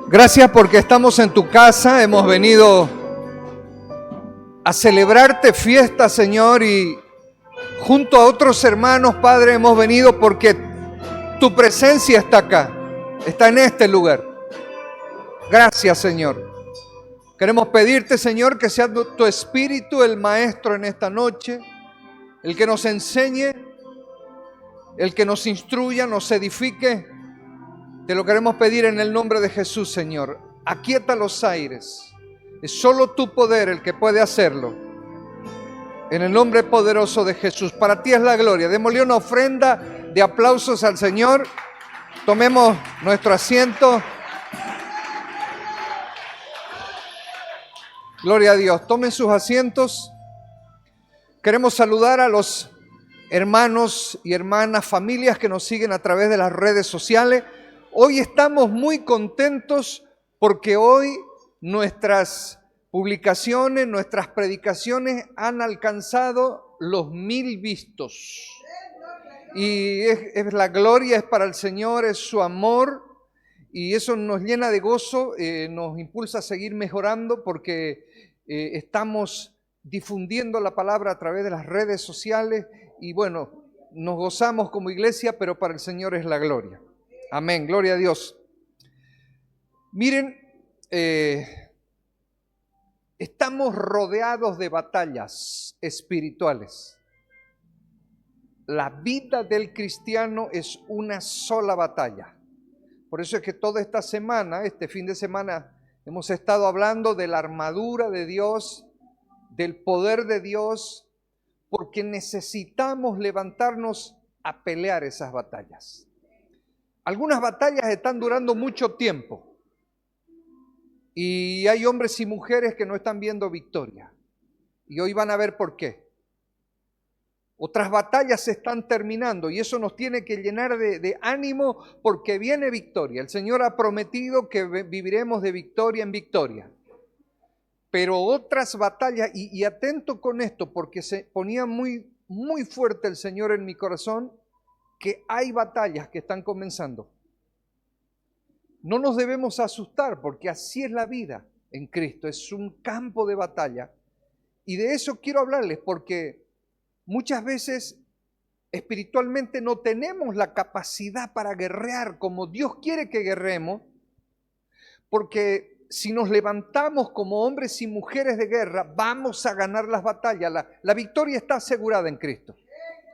Gracias porque estamos en tu casa, hemos venido a celebrarte fiesta, Señor, y junto a otros hermanos, Padre, hemos venido porque tu presencia está acá, está en este lugar. Gracias, Señor. Queremos pedirte, Señor, que sea tu Espíritu el Maestro en esta noche, el que nos enseñe, el que nos instruya, nos edifique. Te lo queremos pedir en el nombre de Jesús, Señor. Aquieta los aires. Es solo tu poder el que puede hacerlo. En el nombre poderoso de Jesús. Para ti es la gloria. Démosle una ofrenda de aplausos al Señor. Tomemos nuestro asiento. Gloria a Dios. Tomen sus asientos. Queremos saludar a los hermanos y hermanas, familias que nos siguen a través de las redes sociales. Hoy estamos muy contentos porque hoy nuestras publicaciones, nuestras predicaciones han alcanzado los 1000 vistos. Y es la gloria, es para el Señor, es su amor y eso nos llena de gozo, nos impulsa a seguir mejorando porque estamos difundiendo la palabra a través de las redes sociales y bueno, nos gozamos como iglesia, pero para el Señor es la gloria. Amén, gloria a Dios. Miren, estamos rodeados de batallas espirituales. La vida del cristiano es una sola batalla. Por eso es que toda esta semana, este fin de semana, hemos estado hablando de la armadura de Dios, del poder de Dios, porque necesitamos levantarnos a pelear esas batallas. Algunas batallas están durando mucho tiempo y hay hombres y mujeres que no están viendo victoria y hoy van a ver por qué. Otras batallas se están terminando y eso nos tiene que llenar de ánimo porque viene victoria. El Señor ha prometido que viviremos de victoria en victoria. Pero otras batallas, y atento con esto porque se ponía muy, muy fuerte el Señor en mi corazón, que hay batallas que están comenzando. No nos debemos asustar porque así es la vida en Cristo, es un campo de batalla. Y de eso quiero hablarles porque muchas veces espiritualmente no tenemos la capacidad para guerrear como Dios quiere que guerremos, porque si nos levantamos como hombres y mujeres de guerra, vamos a ganar las batallas. La victoria está asegurada en Cristo.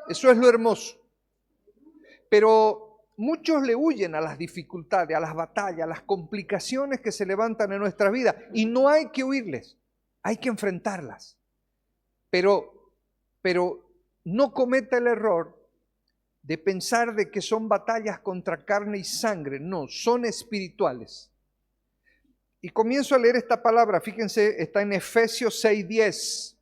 Eso es lo hermoso. Pero muchos le huyen a las dificultades, a las batallas, a las complicaciones que se levantan en nuestra vida. Y no hay que huirles, hay que enfrentarlas. Pero no cometa el error de pensar de que son batallas contra carne y sangre. No, son espirituales. Y comienzo a leer esta palabra, fíjense, está en Efesios 6:10.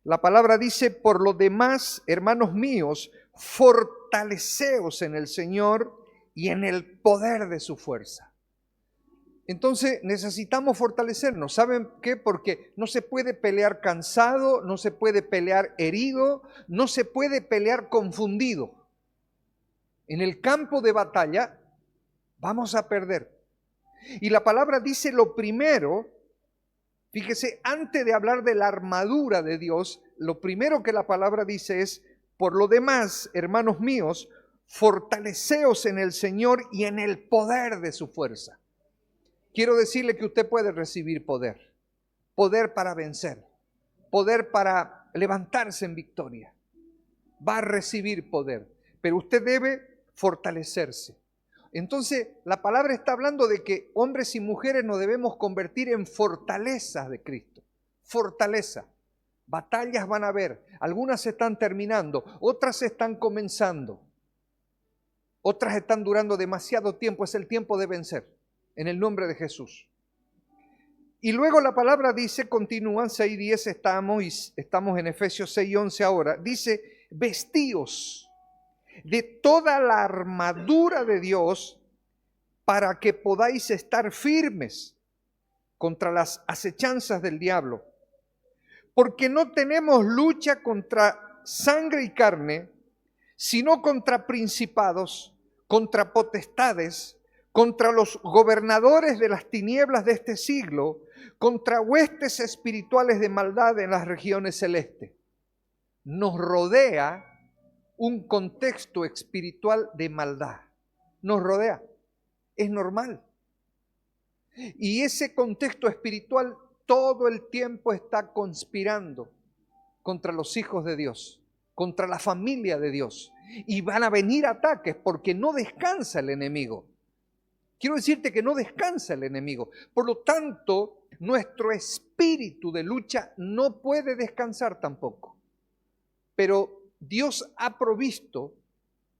La palabra dice: por lo demás, hermanos míos, fortaleceos en el Señor y en el poder de su fuerza. Entonces necesitamos fortalecernos. ¿Saben qué? Porque no se puede pelear cansado, no se puede pelear herido, no se puede pelear confundido. En el campo de batalla vamos a perder. Y la palabra dice lo primero, fíjese, antes de hablar de la armadura de Dios, lo primero que la palabra dice es: por lo demás, hermanos míos, fortaleceos en el Señor y en el poder de su fuerza. Quiero decirle que usted puede recibir poder, poder para vencer, poder para levantarse en victoria. Va a recibir poder, pero usted debe fortalecerse. Entonces, la palabra está hablando de que hombres y mujeres nos debemos convertir en fortalezas de Cristo. Fortaleza. Batallas van a haber. Algunas se están terminando, otras se están comenzando. Otras están durando demasiado tiempo. Es el tiempo de vencer, en el nombre de Jesús. Y luego la palabra dice, continúan, 6:10 estamos en Efesios 6:11 ahora. Dice, vestíos de toda la armadura de Dios para que podáis estar firmes contra las acechanzas del diablo. Porque no tenemos lucha contra sangre y carne, sino contra principados, contra potestades, contra los gobernadores de las tinieblas de este siglo, contra huestes espirituales de maldad en las regiones celestes. Nos rodea un contexto espiritual de maldad. Nos rodea. Es normal. Y ese contexto espiritual todo el tiempo está conspirando contra los hijos de Dios, contra la familia de Dios. Y van a venir ataques porque no descansa el enemigo. Quiero decirte que no descansa el enemigo. Por lo tanto, nuestro espíritu de lucha no puede descansar tampoco. Pero Dios ha provisto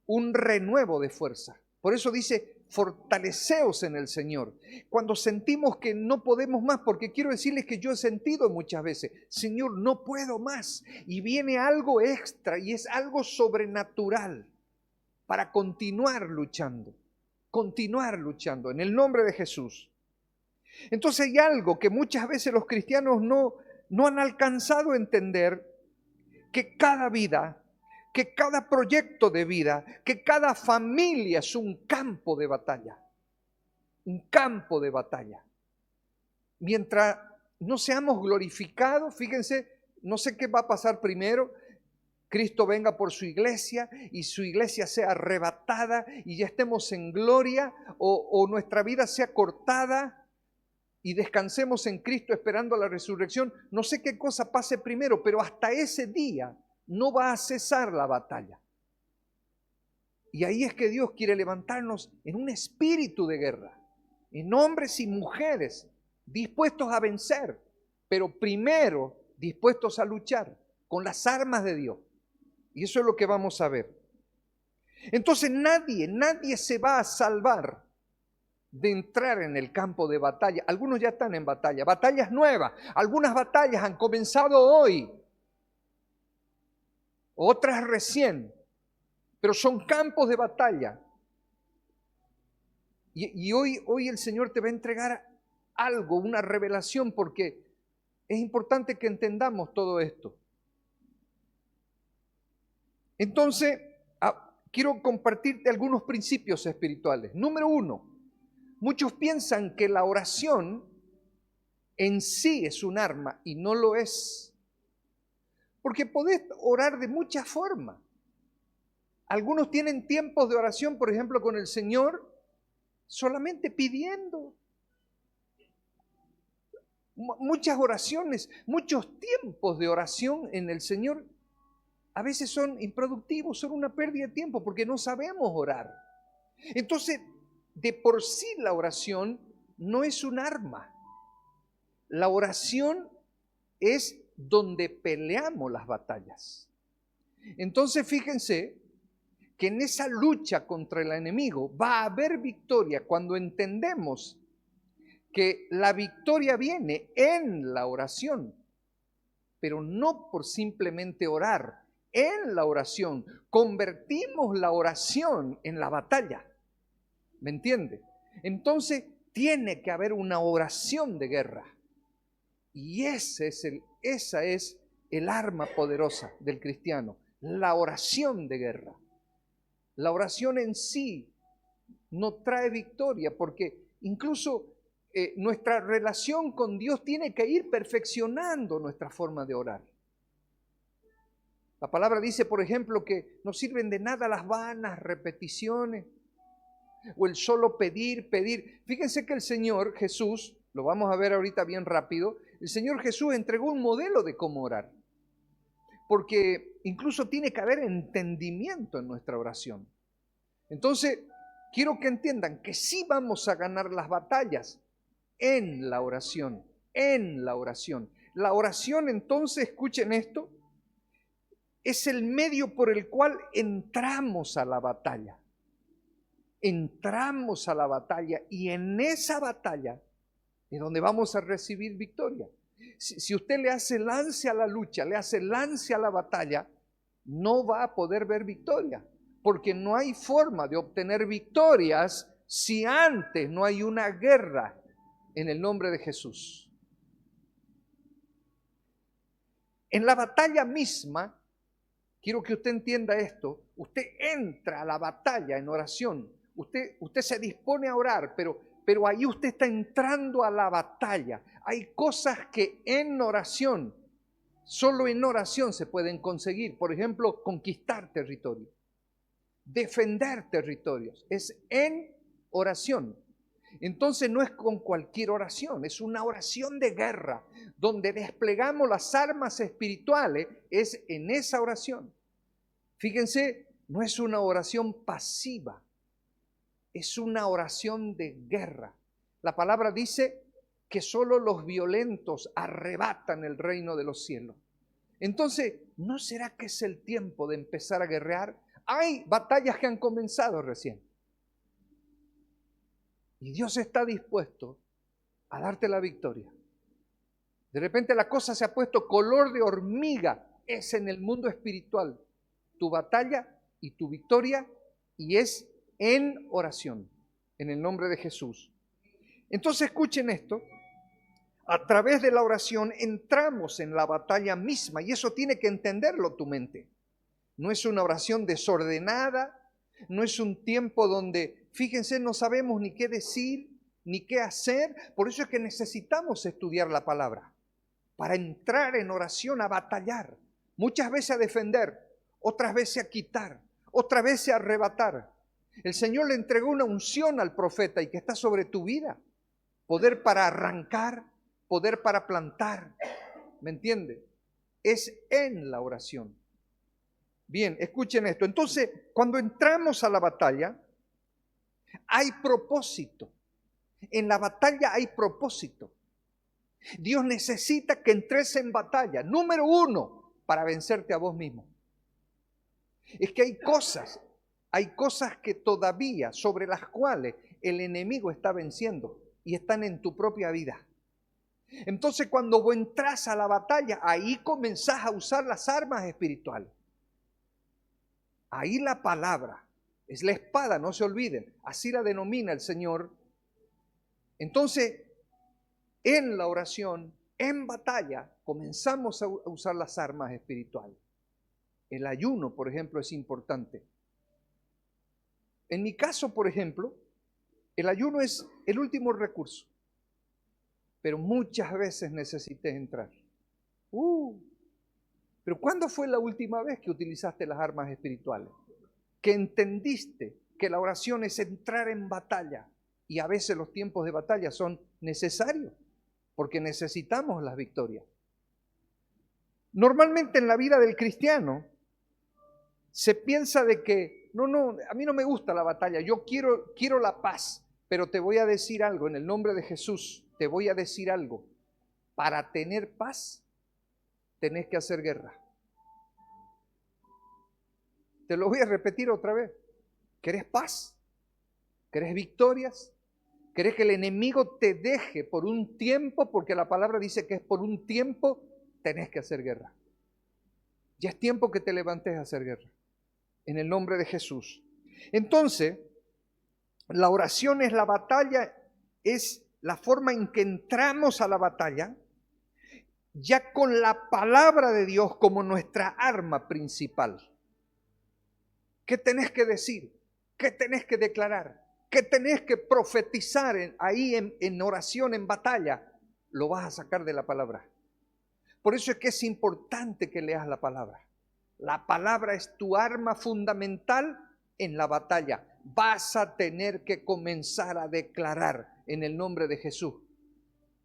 un renuevo de fuerza. Por eso dice, fortaleceos en el Señor. Cuando sentimos que no podemos más, porque quiero decirles que yo he sentido muchas veces, Señor, no puedo más. Y viene algo extra y es algo sobrenatural para continuar luchando en el nombre de Jesús. Entonces hay algo que muchas veces los cristianos no han alcanzado a entender, que cada vida, que cada proyecto de vida, que cada familia es un campo de batalla. Un campo de batalla. Mientras no seamos glorificados, fíjense, no sé qué va a pasar primero. Cristo venga por su iglesia y su iglesia sea arrebatada y ya estemos en gloria, o nuestra vida sea cortada y descansemos en Cristo esperando la resurrección. No sé qué cosa pase primero, pero hasta ese día no va a cesar la batalla. Y ahí es que Dios quiere levantarnos en un espíritu de guerra, en hombres y mujeres dispuestos a vencer, pero primero dispuestos a luchar con las armas de Dios. Y eso es lo que vamos a ver. Entonces nadie se va a salvar de entrar en el campo de batalla. Algunos ya están en batalla, batallas nuevas. Algunas batallas han comenzado hoy, otras recién, pero son campos de batalla. Y hoy el Señor te va a entregar algo, una revelación, porque es importante que entendamos todo esto. Entonces, quiero compartirte algunos principios espirituales. Número 1, muchos piensan que la oración en sí es un arma y no lo es. Porque podés orar de muchas formas. Algunos tienen tiempos de oración, por ejemplo, con el Señor, solamente pidiendo. Muchas oraciones, muchos tiempos de oración en el Señor a veces son improductivos, son una pérdida de tiempo porque no sabemos orar. Entonces, de por sí la oración no es un arma. La oración es donde peleamos las batallas. Entonces, fíjense que en esa lucha contra el enemigo va a haber victoria cuando entendemos que la victoria viene en la oración, pero no por simplemente orar. En la oración convertimos la oración en la batalla. ¿Me entiende? Entonces tiene que haber una oración de guerra. Y esa es el arma poderosa del cristiano, la oración de guerra. La oración en sí no trae victoria, porque incluso nuestra relación con Dios tiene que ir perfeccionando nuestra forma de orar. La palabra dice, por ejemplo, que no sirven de nada las vanas repeticiones o el solo pedir. Fíjense que el Señor Jesús, lo vamos a ver ahorita bien rápido, el Señor Jesús entregó un modelo de cómo orar. Porque incluso tiene que haber entendimiento en nuestra oración. Entonces, quiero que entiendan que sí vamos a ganar las batallas en la oración, La oración, entonces, escuchen esto, es el medio por el cual entramos a la batalla. Entramos a la batalla y en esa batalla es donde vamos a recibir victoria. Si usted le hace lance a la lucha, le hace lance a la batalla, no va a poder ver victoria, porque no hay forma de obtener victorias si antes no hay una guerra en el nombre de Jesús. En la batalla misma, quiero que usted entienda esto, usted entra a la batalla en oración, usted se dispone a orar, pero ahí usted está entrando a la batalla. Hay cosas que en oración, solo en oración se pueden conseguir. Por ejemplo, conquistar territorios, defender territorios. Es en oración. Entonces no es con cualquier oración, es una oración de guerra, donde desplegamos las armas espirituales, es en esa oración. Fíjense, no es una oración pasiva, es una oración de guerra. La palabra dice que solo los violentos arrebatan el reino de los cielos. Entonces, ¿no será que es el tiempo de empezar a guerrear? Hay batallas que han comenzado recién. Y Dios está dispuesto a darte la victoria. De repente la cosa se ha puesto color de hormiga. Es en el mundo espiritual tu batalla y tu victoria, y es en oración, en el nombre de Jesús. Entonces escuchen esto, a través de la oración entramos en la batalla misma, y eso tiene que entenderlo tu mente. No es una oración desordenada, no es un tiempo donde, fíjense, no sabemos ni qué decir, ni qué hacer. Por eso es que necesitamos estudiar la palabra, para entrar en oración a batallar, muchas veces a defender, otras veces a quitar, otras veces a arrebatar. El Señor le entregó una unción al profeta y que está sobre tu vida. Poder para arrancar, poder para plantar. ¿Me entiende? Es en la oración. Bien, escuchen esto. Entonces, cuando entramos a la batalla, hay propósito. En la batalla hay propósito. Dios necesita que entres en batalla. Número uno, para vencerte a vos mismo. Es que hay cosas que todavía sobre las cuales el enemigo está venciendo y están en tu propia vida. Entonces cuando vos entras a la batalla, ahí comenzás a usar las armas espirituales. Ahí la palabra es la espada, no se olviden, así la denomina el Señor. Entonces, en la oración, en batalla, comenzamos a usar las armas espirituales. El ayuno, por ejemplo, es importante. En mi caso, por ejemplo, el ayuno es el último recurso, pero muchas veces necesité entrar. Pero ¿cuándo fue la última vez que utilizaste las armas espirituales? Que entendiste que la oración es entrar en batalla, y a veces los tiempos de batalla son necesarios, porque necesitamos las victorias. Normalmente en la vida del cristiano se piensa de que, no, a mí no me gusta la batalla, yo quiero la paz, pero te voy a decir algo, en el nombre de Jesús, te voy a decir algo. Para tener paz, tenés que hacer guerra. Te lo voy a repetir otra vez. ¿Querés paz? ¿Querés victorias? ¿Querés que el enemigo te deje por un tiempo? Porque la palabra dice que es por un tiempo, tenés que hacer guerra. Ya es tiempo que te levantes a hacer guerra. En el nombre de Jesús. Entonces, la oración es la batalla es la forma en que entramos a la batalla, ya con la palabra de Dios como nuestra arma principal. ¿Qué tenés que decir? ¿Qué tenés que declarar? ¿Qué tenés que profetizar ahí en oración, en batalla? Lo vas a sacar de la palabra. Por eso es que es importante que leas la palabra. La palabra es tu arma fundamental en la batalla. Vas a tener que comenzar a declarar en el nombre de Jesús.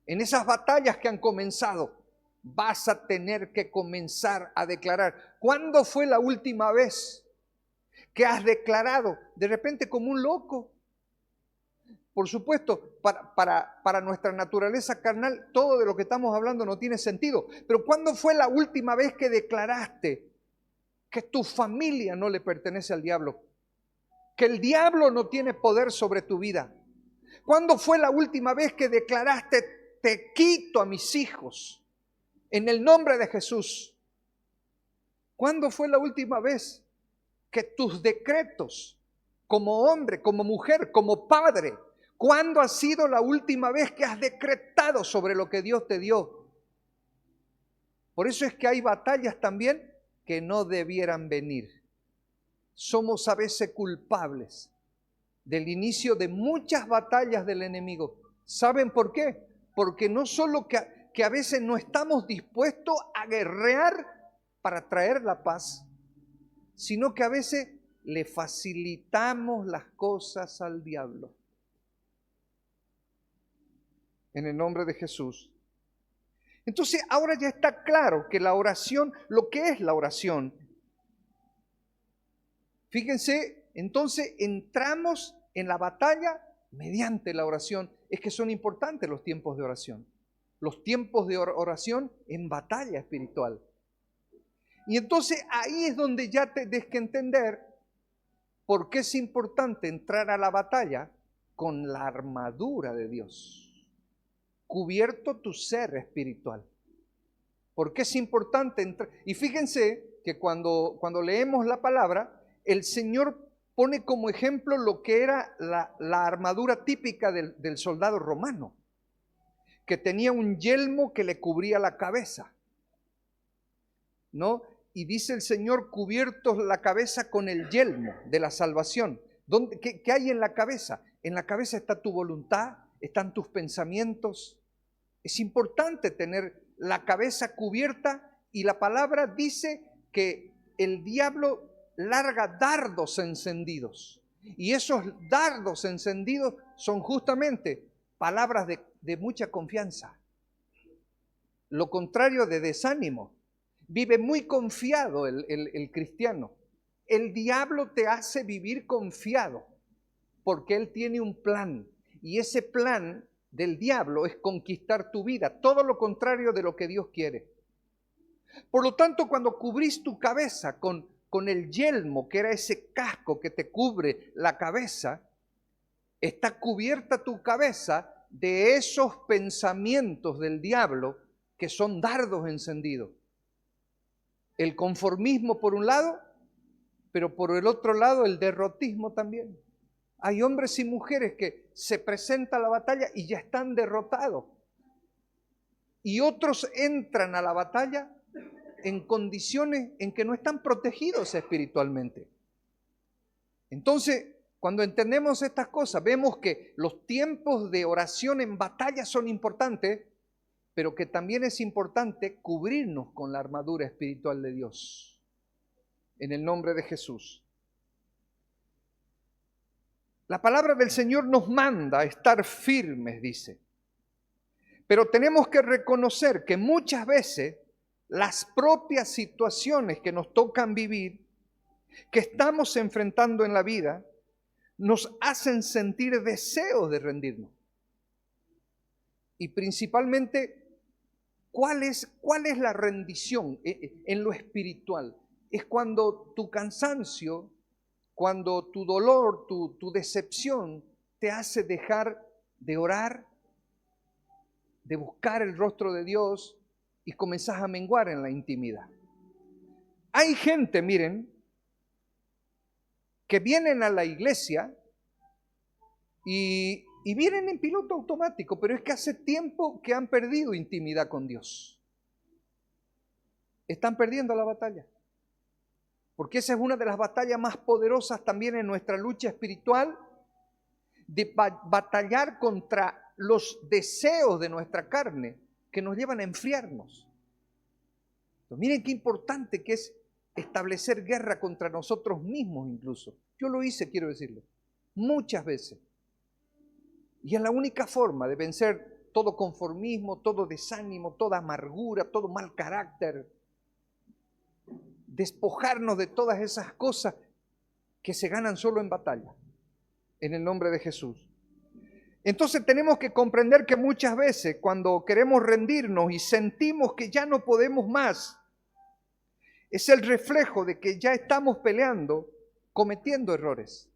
En esas batallas que han comenzado, vas a tener que comenzar a declarar. ¿Cuándo fue la última vez que has declarado de repente como un loco? Por supuesto, para nuestra naturaleza carnal, todo de lo que estamos hablando no tiene sentido. Pero ¿cuándo fue la última vez que declaraste que tu familia no le pertenece al diablo? Que el diablo no tiene poder sobre tu vida. ¿Cuándo fue la última vez que declaraste, te quito a mis hijos en el nombre de Jesús? ¿Cuándo fue la última vez que tus decretos como hombre, como mujer, como padre, cuándo ha sido la última vez que has decretado sobre lo que Dios te dio? Por eso es que hay batallas también que no debieran venir. Somos a veces culpables del inicio de muchas batallas del enemigo. ¿Saben por qué? Porque no solo que a veces no estamos dispuestos a guerrear para traer la paz, sino que a veces le facilitamos las cosas al diablo. En el nombre de Jesús. Entonces ahora ya está claro que la oración, lo que es la oración. Fíjense, entonces entramos en la batalla mediante la oración. Es que son importantes los tiempos de oración. Los tiempos de oración en batalla espiritual. Y entonces ahí es donde ya tienes que entender por qué es importante entrar a la batalla con la armadura de Dios. Cubierto tu ser espiritual. ¿Por qué es importante entrar? Y fíjense que cuando leemos la palabra, el Señor pone como ejemplo lo que era la armadura típica del soldado romano, que tenía un yelmo que le cubría la cabeza, ¿no? Y dice el Señor, cubiertos la cabeza con el yelmo de la salvación. ¿Qué hay en la cabeza? En la cabeza está tu voluntad, están tus pensamientos. Es importante tener la cabeza cubierta, y la palabra dice que el diablo larga dardos encendidos. Y esos dardos encendidos son justamente palabras de mucha confianza. Lo contrario de desánimo. Vive muy confiado el cristiano. El diablo te hace vivir confiado porque él tiene un plan. Y ese plan del diablo es conquistar tu vida. Todo lo contrario de lo que Dios quiere. Por lo tanto, cuando cubrís tu cabeza con el yelmo, que era ese casco que te cubre la cabeza, está cubierta tu cabeza de esos pensamientos del diablo que son dardos encendidos. El conformismo por un lado, pero por el otro lado el derrotismo también. Hay hombres y mujeres que se presenta la batalla y ya están derrotados. Y otros entran a la batalla en condiciones en que no están protegidos espiritualmente. Entonces, cuando entendemos estas cosas, vemos que los tiempos de oración en batalla son importantes, pero que también es importante cubrirnos con la armadura espiritual de Dios. En el nombre de Jesús. La palabra del Señor nos manda a estar firmes, dice. Pero tenemos que reconocer que muchas veces las propias situaciones que nos tocan vivir, que estamos enfrentando en la vida, nos hacen sentir deseos de rendirnos. Y principalmente, ¿cuál es la rendición en lo espiritual? Es cuando tu cansancio, cuando tu dolor, tu decepción te hace dejar de orar, de buscar el rostro de Dios y comenzás a menguar en la intimidad. Hay gente, miren, que vienen a la iglesia y y vienen en piloto automático, pero es que hace tiempo que han perdido intimidad con Dios. Están perdiendo la batalla. Porque esa es una de las batallas más poderosas también en nuestra lucha espiritual, de batallar contra los deseos de nuestra carne que nos llevan a enfriarnos. Entonces, miren qué importante que es establecer guerra contra nosotros mismos incluso. Yo lo hice, quiero decirlo, muchas veces. Y es la única forma de vencer todo conformismo, todo desánimo, toda amargura, todo mal carácter. Despojarnos de todas esas cosas que se ganan solo en batalla, en el nombre de Jesús. Entonces tenemos que comprender que muchas veces cuando queremos rendirnos y sentimos que ya no podemos más, es el reflejo de que ya estamos peleando, cometiendo errores.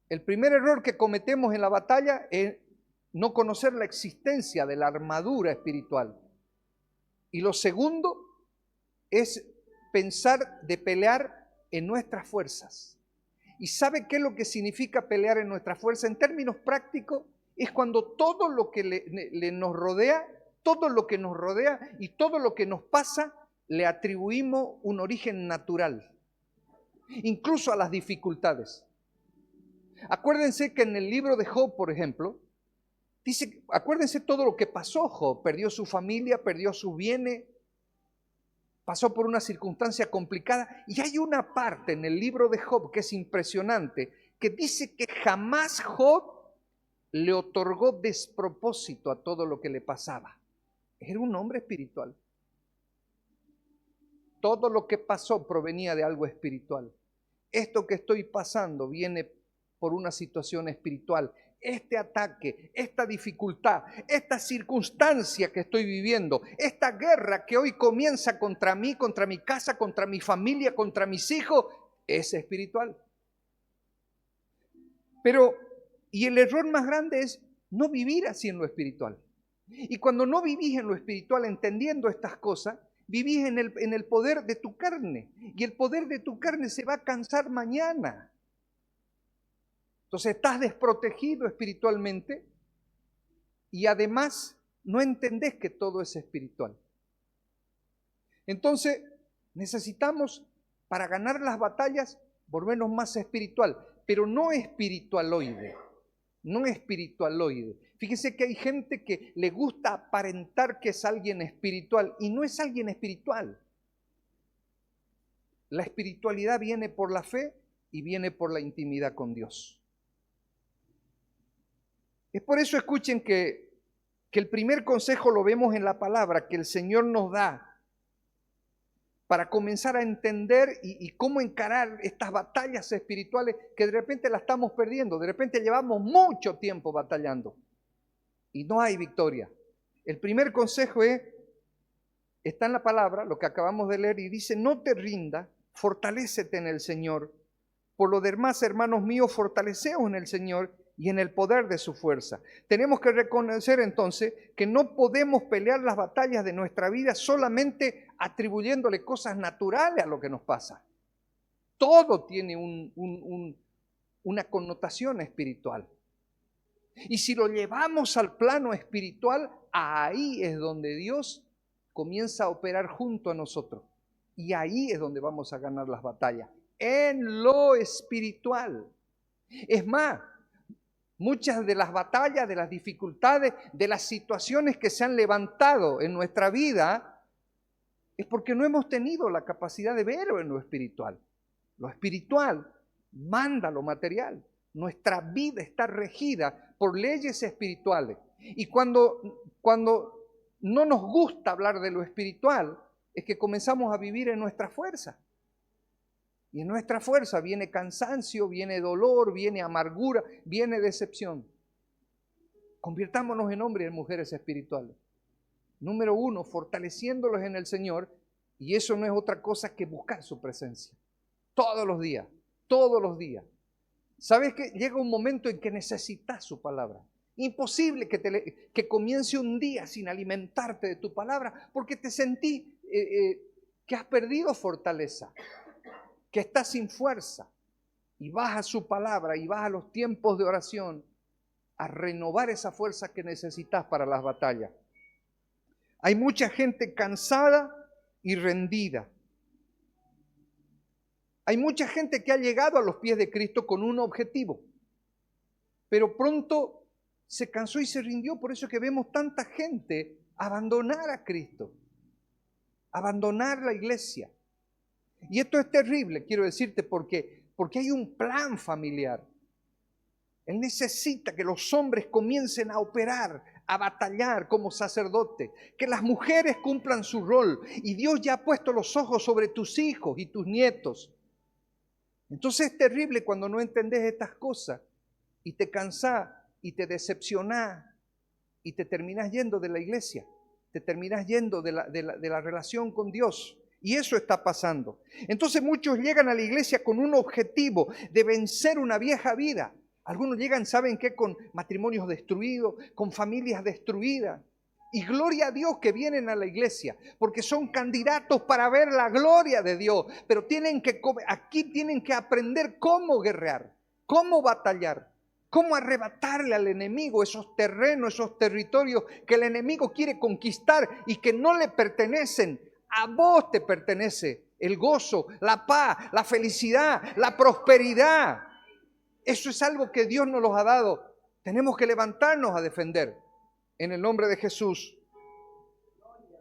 El primer error que cometemos en la batalla es no conocer la existencia de la armadura espiritual. Y lo segundo es pensar de pelear en nuestras fuerzas. ¿Y sabe qué es lo que significa pelear en nuestras fuerzas? En términos prácticos, es cuando todo lo que nos rodea, todo lo que nos rodea y todo lo que nos pasa, le atribuimos un origen natural, incluso a las dificultades. Acuérdense que en el libro de Job, por ejemplo, dice, acuérdense todo lo que pasó Job, perdió su familia, perdió sus bienes, pasó por una circunstancia complicada, y hay una parte en el libro de Job que es impresionante, que dice que jamás Job le otorgó despropósito a todo lo que le pasaba. Era un hombre espiritual. Todo lo que pasó provenía de algo espiritual. Esto que estoy pasando viene por una situación espiritual. Este ataque, esta dificultad, esta circunstancia que estoy viviendo, esta guerra que hoy comienza contra mí, contra mi casa, contra mi familia, contra mis hijos, es espiritual. Pero, y el error más grande es no vivir así en lo espiritual. Y cuando no vivís en lo espiritual entendiendo estas cosas, vivís en el poder de tu carne. Y el poder de tu carne se va a cansar mañana. Entonces estás desprotegido espiritualmente y además no entendés que todo es espiritual. Entonces necesitamos, para ganar las batallas, volvernos más espiritual, pero no espiritualoide, no espiritualoide. Fíjese que hay gente que le gusta aparentar que es alguien espiritual y no es alguien espiritual. La espiritualidad viene por la fe y viene por la intimidad con Dios. Es por eso, escuchen, que el primer consejo lo vemos en la palabra que el Señor nos da para comenzar a entender y cómo encarar estas batallas espirituales que de repente las estamos perdiendo. De repente llevamos mucho tiempo batallando y no hay victoria. El primer consejo está en la palabra, lo que acabamos de leer, y dice: no te rindas, fortalécete en el Señor. Por lo demás, hermanos míos, fortaleceos en el Señor y en el poder de su fuerza. Tenemos que reconocer entonces que no podemos pelear las batallas de nuestra vida solamente atribuyéndole cosas naturales a lo que nos pasa. Todo tiene una connotación espiritual. Y si lo llevamos al plano espiritual, ahí es donde Dios comienza a operar junto a nosotros. Y ahí es donde vamos a ganar las batallas, en lo espiritual. Es más, muchas de las batallas, de las dificultades, de las situaciones que se han levantado en nuestra vida es porque no hemos tenido la capacidad de verlo en lo espiritual. Lo espiritual manda lo material. Nuestra vida está regida por leyes espirituales. Y cuando no nos gusta hablar de lo espiritual, es que comenzamos a vivir en nuestra fuerza. Y en nuestra fuerza viene cansancio, viene dolor, viene amargura, viene decepción. Convirtámonos en hombres y en mujeres espirituales. Número 1, fortaleciéndolos en el Señor, y eso no es otra cosa que buscar su presencia. Todos los días, todos los días. ¿Sabes qué? Llega un momento en que necesitas su palabra. Imposible que comience un día sin alimentarte de tu palabra, porque te sentí que has perdido fortaleza, que estás sin fuerza, y vas a su palabra y vas a los tiempos de oración a renovar esa fuerza que necesitas para las batallas. Hay mucha gente cansada y rendida. Hay mucha gente que ha llegado a los pies de Cristo con un objetivo, pero pronto se cansó y se rindió. Por eso es que vemos tanta gente abandonar a Cristo, abandonar la iglesia. Y esto es terrible, quiero decirte, porque hay un plan familiar. Él necesita que los hombres comiencen a operar, a batallar como sacerdotes, que las mujeres cumplan su rol. Y Dios ya ha puesto los ojos sobre tus hijos y tus nietos. Entonces es terrible cuando no entendés estas cosas y te cansás y te decepcionás y te terminás yendo de la iglesia, te terminás yendo de la relación con Dios. Y eso está pasando. Entonces muchos llegan a la iglesia con un objetivo de vencer una vieja vida. Algunos llegan, ¿saben qué? Con matrimonios destruidos, con familias destruidas. Y gloria a Dios que vienen a la iglesia, porque son candidatos para ver la gloria de Dios. Pero aquí tienen que aprender cómo guerrear, cómo batallar, cómo arrebatarle al enemigo esos terrenos, esos territorios que el enemigo quiere conquistar y que no le pertenecen. A vos te pertenece el gozo, la paz, la felicidad, la prosperidad. Eso es algo que Dios nos los ha dado. Tenemos que levantarnos a defender en el nombre de Jesús.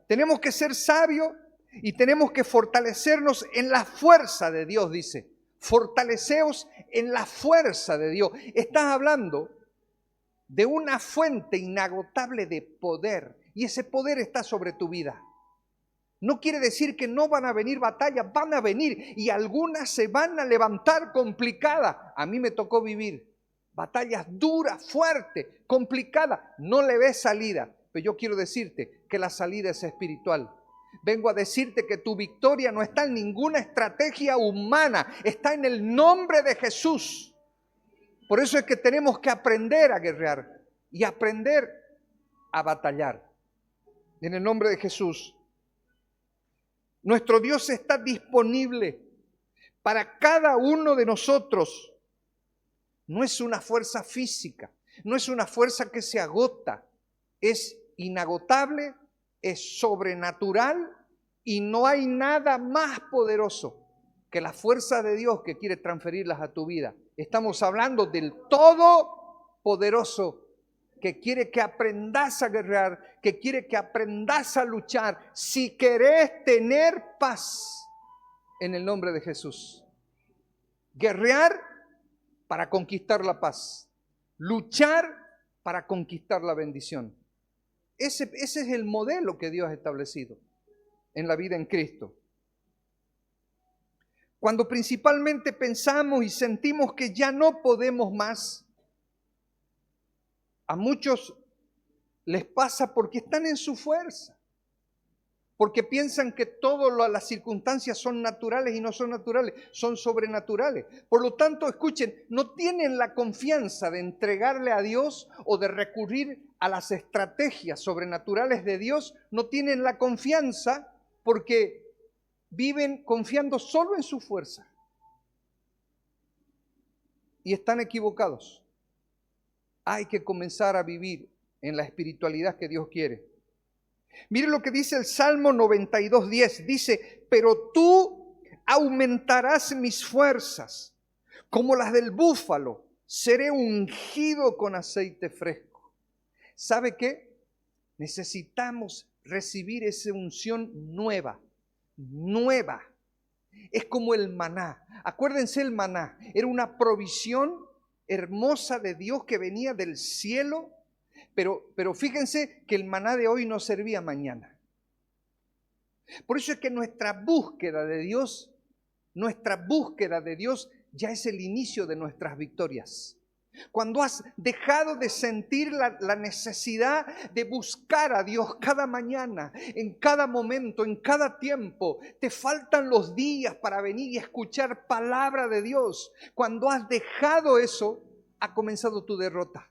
Tenemos que ser sabios y tenemos que fortalecernos en la fuerza de Dios, dice. Fortaleceos en la fuerza de Dios. Estás hablando de una fuente inagotable de poder y ese poder está sobre tu vida. No quiere decir que no van a venir batallas, van a venir y algunas se van a levantar complicadas. A mí me tocó vivir batallas duras, fuertes, complicadas. No le ves salida, pero yo quiero decirte que la salida es espiritual. Vengo a decirte que tu victoria no está en ninguna estrategia humana, está en el nombre de Jesús. Por eso es que tenemos que aprender a guerrear y aprender a batallar. En el nombre de Jesús. Nuestro Dios está disponible para cada uno de nosotros. No es una fuerza física, no es una fuerza que se agota, es inagotable, es sobrenatural y no hay nada más poderoso que la fuerza de Dios que quiere transferirlas a tu vida. Estamos hablando del Todopoderoso que quiere que aprendas a guerrear, que quiere que aprendas a luchar, si querés tener paz en el nombre de Jesús. Guerrear para conquistar la paz, luchar para conquistar la bendición. Ese es el modelo que Dios ha establecido en la vida en Cristo. Cuando principalmente pensamos y sentimos que ya no podemos más, a muchos les pasa porque están en su fuerza, porque piensan que todas las circunstancias son naturales y no son naturales, son sobrenaturales. Por lo tanto, escuchen, no tienen la confianza de entregarle a Dios o de recurrir a las estrategias sobrenaturales de Dios, no tienen la confianza porque viven confiando solo en su fuerza y están equivocados. Hay que comenzar a vivir en la espiritualidad que Dios quiere. Mire lo que dice el Salmo 92:10. Dice, pero tú aumentarás mis fuerzas, como las del búfalo, seré ungido con aceite fresco. ¿Sabe qué? Necesitamos recibir esa unción nueva. Es como el maná. Acuérdense, el maná era una provisión hermosa de Dios que venía del cielo, pero fíjense que el maná de hoy no servía mañana. Por eso es que nuestra búsqueda de Dios ya es el inicio de nuestras victorias. Cuando has dejado de sentir la necesidad de buscar a Dios cada mañana, en cada momento, en cada tiempo, te faltan los días para venir y escuchar palabra de Dios. Cuando has dejado eso, ha comenzado tu derrota.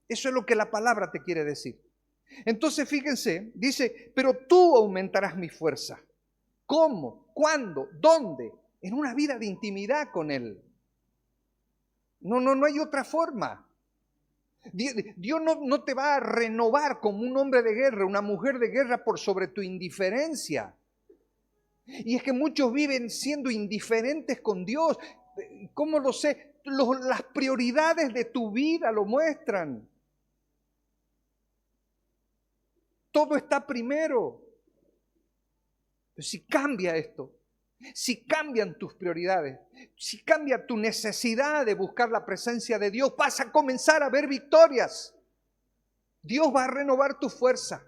Eso es lo que la palabra te quiere decir. Entonces fíjense, dice, pero tú aumentarás mi fuerza. ¿Cómo? ¿Cuándo? ¿Dónde? En una vida de intimidad con Él. No hay otra forma. Dios no te va a renovar como un hombre de guerra, una mujer de guerra por sobre tu indiferencia. Y es que muchos viven siendo indiferentes con Dios. ¿Cómo lo sé? Las prioridades de tu vida lo muestran. Todo está primero. Pero si cambia esto, si cambian tus prioridades, si cambia tu necesidad de buscar la presencia de Dios, vas a comenzar a ver victorias. Dios va a renovar tu fuerza,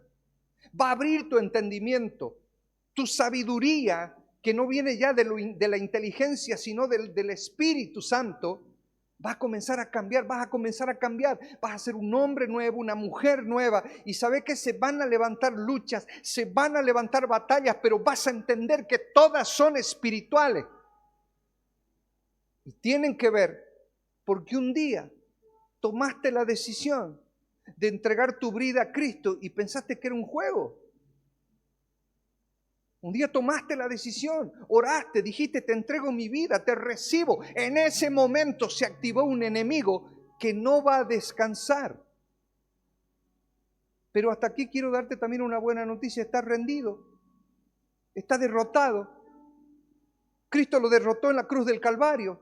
va a abrir tu entendimiento, tu sabiduría, que no viene ya de la inteligencia, sino del Espíritu Santo, va a comenzar a cambiar, vas a comenzar a cambiar, vas a ser un hombre nuevo, una mujer nueva, y sabes que se van a levantar luchas, se van a levantar batallas, pero vas a entender que todas son espirituales. Y tienen que ver, porque un día tomaste la decisión de entregar tu vida a Cristo y pensaste que era un juego. Un día tomaste la decisión, oraste, dijiste, te entrego mi vida, te recibo. En ese momento se activó un enemigo que no va a descansar. Pero hasta aquí quiero darte también una buena noticia. Está rendido, está derrotado. Cristo lo derrotó en la cruz del Calvario.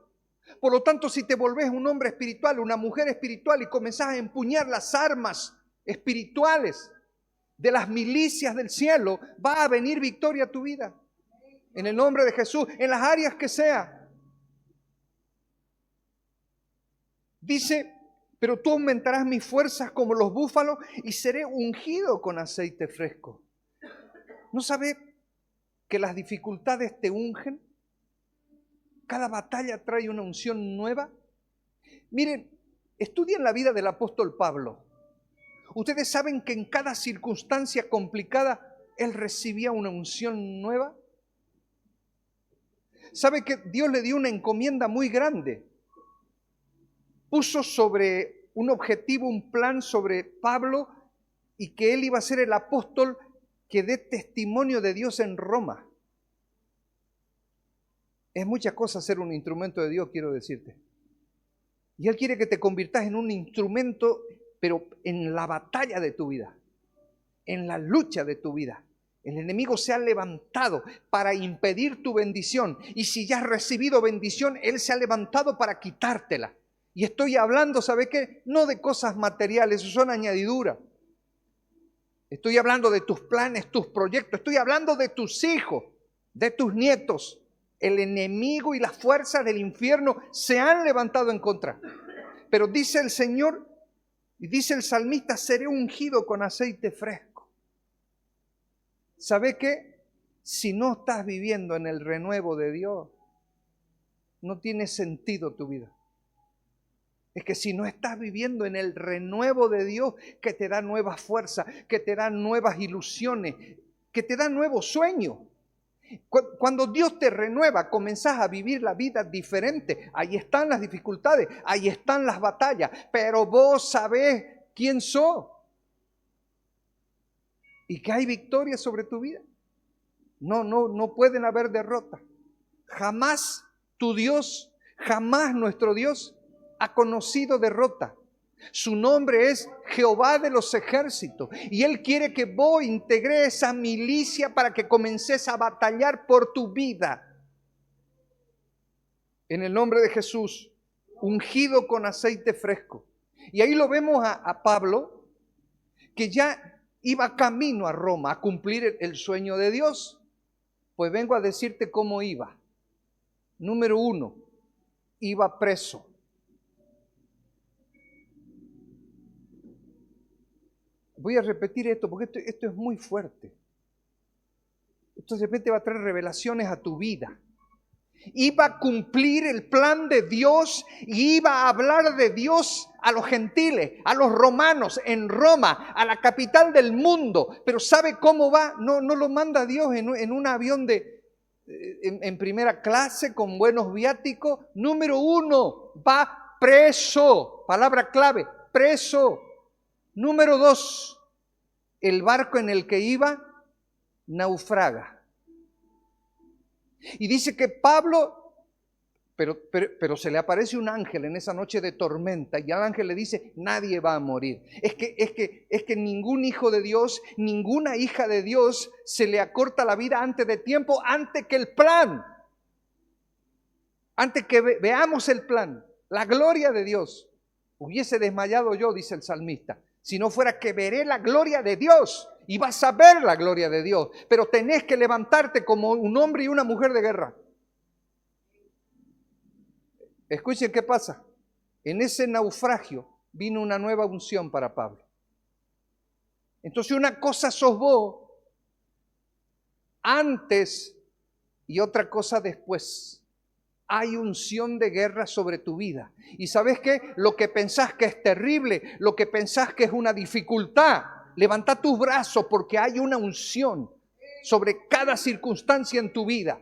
Por lo tanto, si te volvés un hombre espiritual, una mujer espiritual y comenzás a empuñar las armas espirituales de las milicias del cielo, va a venir victoria a tu vida. En el nombre de Jesús, en las áreas que sea. Dice, pero tú aumentarás mis fuerzas como los búfalos y seré ungido con aceite fresco. ¿No sabes que las dificultades te ungen? Cada batalla trae una unción nueva. Miren, estudien la vida del apóstol Pablo. Ustedes saben que en cada circunstancia complicada él recibía una unción nueva. ¿Sabe que Dios le dio una encomienda muy grande? Puso sobre un objetivo, un plan sobre Pablo, y que él iba a ser el apóstol que dé testimonio de Dios en Roma. Es muchas cosas ser un instrumento de Dios, quiero decirte. Y Él quiere que te conviertas en un instrumento, pero en la batalla de tu vida, en la lucha de tu vida. El enemigo se ha levantado para impedir tu bendición. Y si ya has recibido bendición, él se ha levantado para quitártela. Y estoy hablando, ¿sabe qué? No de cosas materiales, eso son añadiduras. Estoy hablando de tus planes, tus proyectos. Estoy hablando de tus hijos, de tus nietos. El enemigo y las fuerzas del infierno se han levantado en contra. Pero dice el Señor, y dice el salmista, seré ungido con aceite fresco. ¿Sabe qué? Si no estás viviendo en el renuevo de Dios, no tiene sentido tu vida. Es que si no estás viviendo en el renuevo de Dios, que te da nuevas fuerzas, que te da nuevas ilusiones, que te da nuevos sueños. Cuando Dios te renueva, comenzás a vivir la vida diferente. Ahí están las dificultades, ahí están las batallas, pero vos sabés quién sos y que hay victoria sobre tu vida. No pueden haber derrotas. Jamás tu Dios, jamás nuestro Dios ha conocido derrota. Su nombre es Jehová de los ejércitos y Él quiere que vos integres esa milicia para que comences a batallar por tu vida. En el nombre de Jesús, ungido con aceite fresco. Y ahí lo vemos a Pablo, que ya iba camino a Roma a cumplir el sueño de Dios. Pues vengo a decirte cómo iba. Número 1, iba preso. Voy a repetir esto porque esto es muy fuerte. Esto de repente va a traer revelaciones a tu vida. Iba a cumplir el plan de Dios y iba a hablar de Dios a los gentiles, a los romanos en Roma, a la capital del mundo. Pero ¿sabe cómo va? No lo manda Dios en un avión en primera clase con buenos viáticos. Número 1, va preso. Palabra clave, preso. Número 2, el barco en el que iba naufraga. Y dice que Pablo Pero se le aparece un ángel en esa noche de tormenta y al ángel le dice, nadie va a morir. Es que ningún hijo de Dios, ninguna hija de Dios se le acorta la vida antes de tiempo, antes que el plan. Antes que veamos el plan, la gloria de Dios. Hubiese desmayado yo, dice el salmista, si no fuera que veré la gloria de Dios. Y vas a ver la gloria de Dios, pero tenés que levantarte como un hombre y una mujer de guerra. Escuchen qué pasa. En ese naufragio vino una nueva unción para Pablo. Entonces una cosa sos vos antes y otra cosa después. Hay unción de guerra sobre tu vida. Y ¿sabes qué? Lo que pensás que es terrible, lo que pensás que es una dificultad, levanta tus brazos porque hay una unción sobre cada circunstancia en tu vida.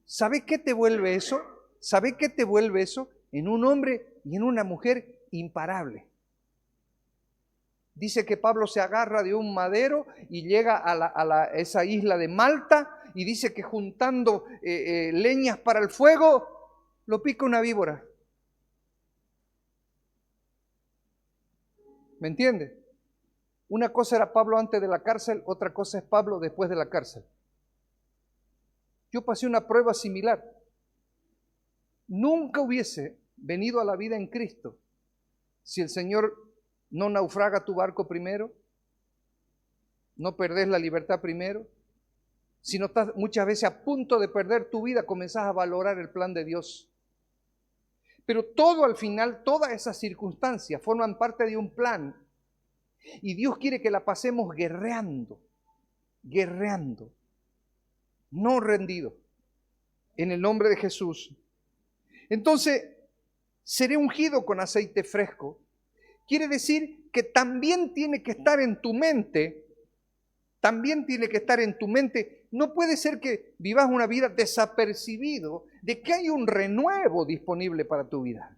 ¿Sabes qué te vuelve eso? ¿Sabe qué te vuelve eso? En un hombre y en una mujer imparable. Dice que Pablo se agarra de un madero y llega a esa isla de Malta y dice que juntando leñas para el fuego, lo pica una víbora. ¿Me entiende? Una cosa era Pablo antes de la cárcel, otra cosa es Pablo después de la cárcel. Yo pasé una prueba similar. Nunca hubiese venido a la vida en Cristo si el Señor no naufraga tu barco primero, no perdés la libertad primero. Si no estás muchas veces a punto de perder tu vida, comenzás a valorar el plan de Dios. Pero todo al final, todas esas circunstancias forman parte de un plan. Y Dios quiere que la pasemos guerreando, no rendido, en el nombre de Jesús. Entonces, seré ungido con aceite fresco. Quiere decir que también tiene que estar en tu mente, No puede ser que vivas una vida desapercibido de que hay un renuevo disponible para tu vida.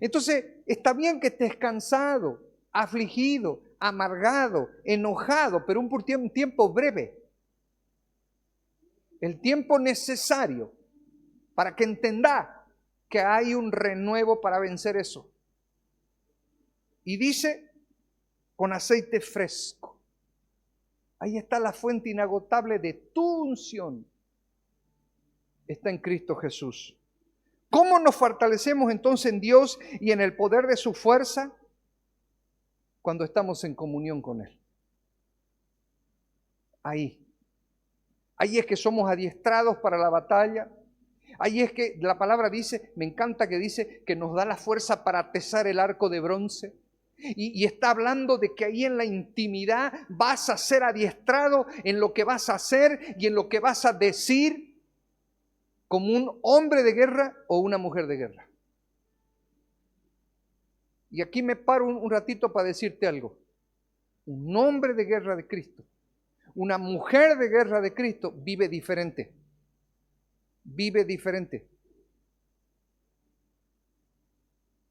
Entonces, está bien que estés cansado, afligido, amargado, enojado, pero por un tiempo breve. El tiempo necesario para que entendás que hay un renuevo para vencer eso. Y dice, con aceite fresco. Ahí está la fuente inagotable de tu unción. Está en Cristo Jesús. ¿Cómo nos fortalecemos entonces en Dios y en el poder de su fuerza? Cuando estamos en comunión con Él. Ahí es que somos adiestrados para la batalla. Ahí es que la palabra dice, me encanta que dice que nos da la fuerza para atezar el arco de bronce. Y está hablando de que ahí en la intimidad vas a ser adiestrado en lo que vas a hacer y en lo que vas a decir como un hombre de guerra o una mujer de guerra. Y aquí me paro un ratito para decirte algo. Un hombre de guerra de Cristo, una mujer de guerra de Cristo vive diferente. Vive diferente.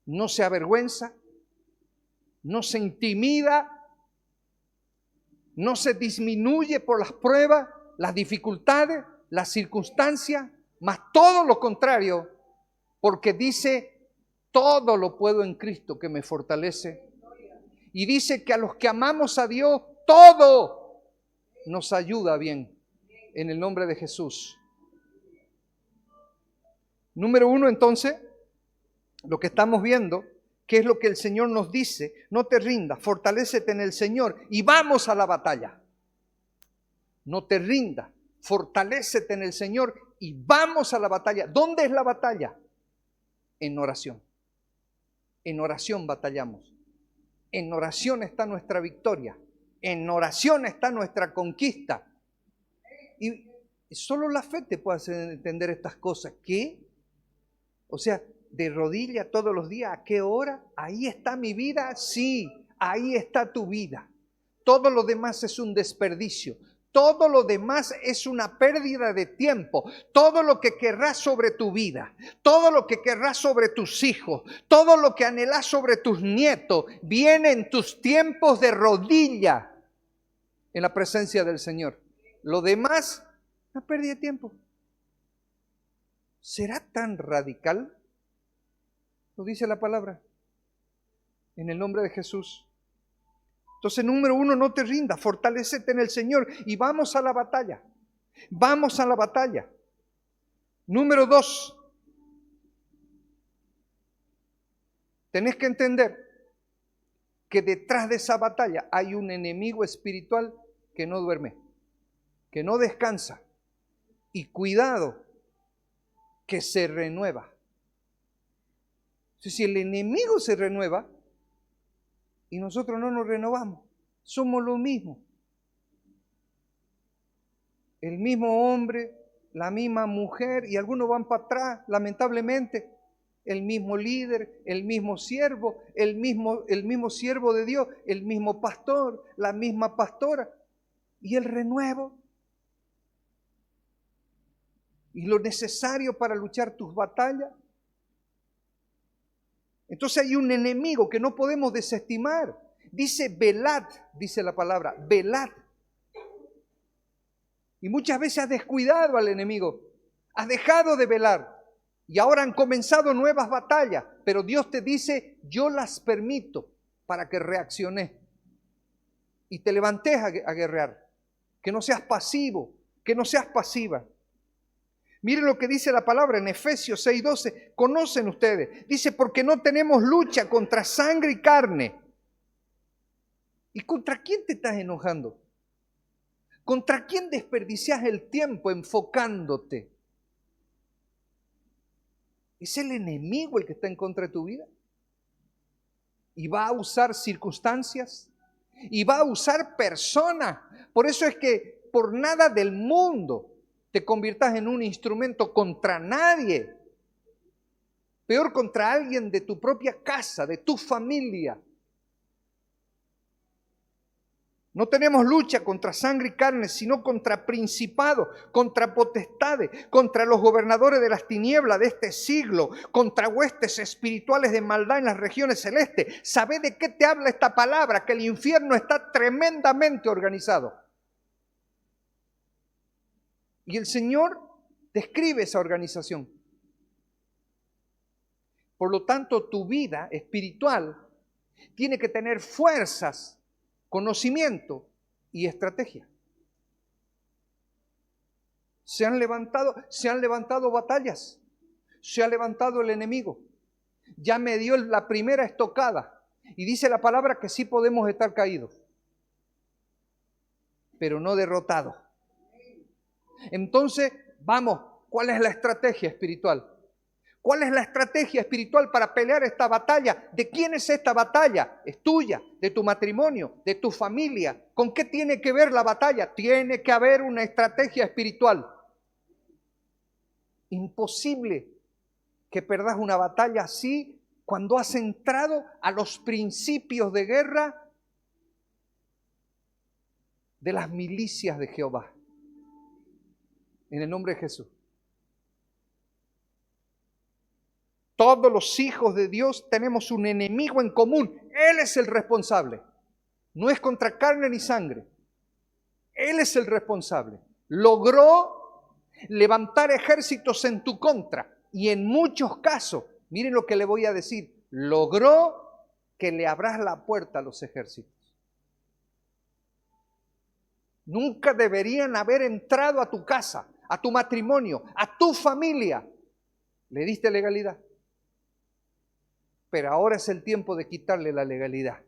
No se avergüenza, no se intimida, no se disminuye por las pruebas, las dificultades, las circunstancias, más todo lo contrario, porque dice, todo lo puedo en Cristo que me fortalece. Y dice que a los que amamos a Dios, todo nos ayuda bien, en el nombre de Jesús. Número 1, entonces, lo que estamos viendo, que es lo que el Señor nos dice, no te rindas, fortalécete en el Señor y vamos a la batalla. No te rindas, fortalécete en el Señor y vamos a la batalla. ¿Dónde es la batalla? En oración. En oración batallamos. En oración está nuestra victoria. En oración está nuestra conquista. Y solo la fe te puede hacer entender estas cosas. ¿Qué? O sea, de rodillas todos los días, ¿a qué hora? ¿Ahí está mi vida? Sí, ahí está tu vida. Todo lo demás es un desperdicio. Todo lo demás es una pérdida de tiempo. Todo lo que querrás sobre tu vida, todo lo que querrás sobre tus hijos, todo lo que anhelás sobre tus nietos, viene en tus tiempos de rodilla en la presencia del Señor. Lo demás, una pérdida de tiempo. ¿Será tan radical? Lo dice la palabra. En el nombre de Jesús. Entonces, número uno, no te rindas, fortalécete en el Señor y vamos a la batalla. Vamos a la batalla. Número dos, tenés que entender que detrás de esa batalla hay un enemigo espiritual que no duerme, que no descansa. Y cuidado, que se renueva. Si el enemigo se renueva y nosotros no nos renovamos, somos lo mismo. El mismo hombre, la misma mujer, y algunos van para atrás, lamentablemente. El mismo líder, el mismo siervo, el mismo siervo de Dios, el mismo pastor, la misma pastora. Y el renuevo. Y lo necesario para luchar tus batallas. Entonces hay un enemigo que no podemos desestimar. Dice velad, dice la palabra, velad. Y muchas veces has descuidado al enemigo, has dejado de velar. Y ahora han comenzado nuevas batallas, pero Dios te dice, yo las permito para que reacciones. Y te levantes a guerrear, que no seas pasivo, que no seas pasiva. Miren lo que dice la palabra en Efesios 6:12, conocen ustedes. Dice, porque no tenemos lucha contra sangre y carne. ¿Y contra quién te estás enojando? ¿Contra quién desperdicias el tiempo enfocándote? ¿Es el enemigo el que está en contra de tu vida? Y va a usar circunstancias, y va a usar personas. Por eso es que por nada del mundo te conviertas en un instrumento contra nadie. Peor contra alguien de tu propia casa, de tu familia. No tenemos lucha contra sangre y carne, sino contra principados, contra potestades, contra los gobernadores de las tinieblas de este siglo, contra huestes espirituales de maldad en las regiones celestes. ¿Sabe de qué te habla esta palabra? Que el infierno está tremendamente organizado. Y el Señor describe esa organización. Por lo tanto, tu vida espiritual tiene que tener fuerzas, conocimiento y estrategia. Se han levantado batallas, se ha levantado el enemigo. Ya me dio la primera estocada y dice la palabra que sí podemos estar caídos, pero no derrotados. Entonces, vamos, ¿cuál es la estrategia espiritual? ¿Cuál es la estrategia espiritual para pelear esta batalla? ¿De quién es esta batalla? Es tuya, de tu matrimonio, de tu familia. ¿Con qué tiene que ver la batalla? Tiene que haber una estrategia espiritual. Imposible que perdas una batalla así cuando has entrado a los principios de guerra de las milicias de Jehová. En el nombre de Jesús. Todos los hijos de Dios tenemos un enemigo en común. Él es el responsable. No es contra carne ni sangre. Él es el responsable. Logró levantar ejércitos en tu contra. Y en muchos casos, miren lo que le voy a decir, logró que le abras la puerta a los ejércitos. Nunca deberían haber entrado a tu casa, a tu matrimonio, a tu familia. Le diste legalidad. Pero ahora es el tiempo de quitarle la legalidad.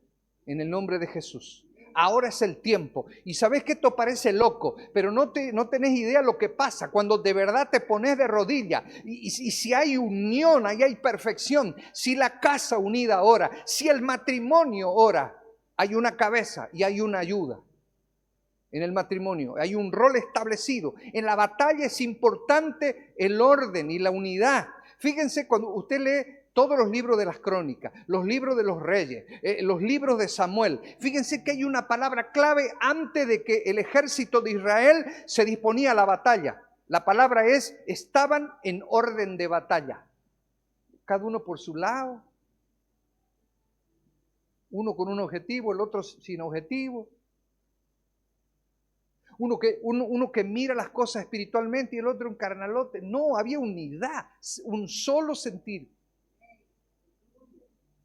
En el nombre de Jesús. Ahora es el tiempo. Y sabes que esto parece loco, pero no tenés idea lo que pasa cuando de verdad te pones de rodillas. Y si hay unión, ahí hay perfección. Si la casa unida ora, si el matrimonio ora, hay una cabeza y hay una ayuda. En el matrimonio hay un rol establecido. En la batalla es importante el orden y la unidad. Fíjense cuando usted lee todos los libros de las crónicas, los libros de los reyes, los libros de Samuel. Fíjense que hay una palabra clave antes de que el ejército de Israel se disponía a la batalla. La palabra es, estaban en orden de batalla. Cada uno por su lado. Uno con un objetivo, el otro sin objetivo. Uno que mira las cosas espiritualmente y el otro un carnalote. No, había unidad, un solo sentir.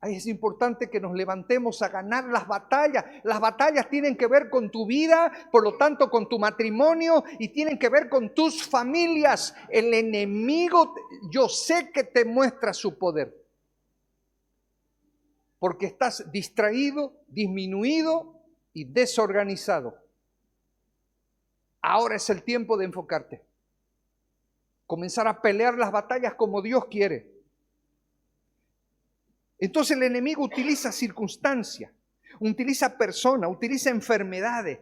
Ahí es importante que nos levantemos a ganar las batallas. Las batallas tienen que ver con tu vida, por lo tanto con tu matrimonio, y tienen que ver con tus familias. El enemigo, yo sé que te muestra su poder, porque estás distraído, disminuido y desorganizado. Ahora es el tiempo de enfocarte. Comenzar a pelear las batallas como Dios quiere. Entonces el enemigo utiliza circunstancias, utiliza personas, utiliza enfermedades,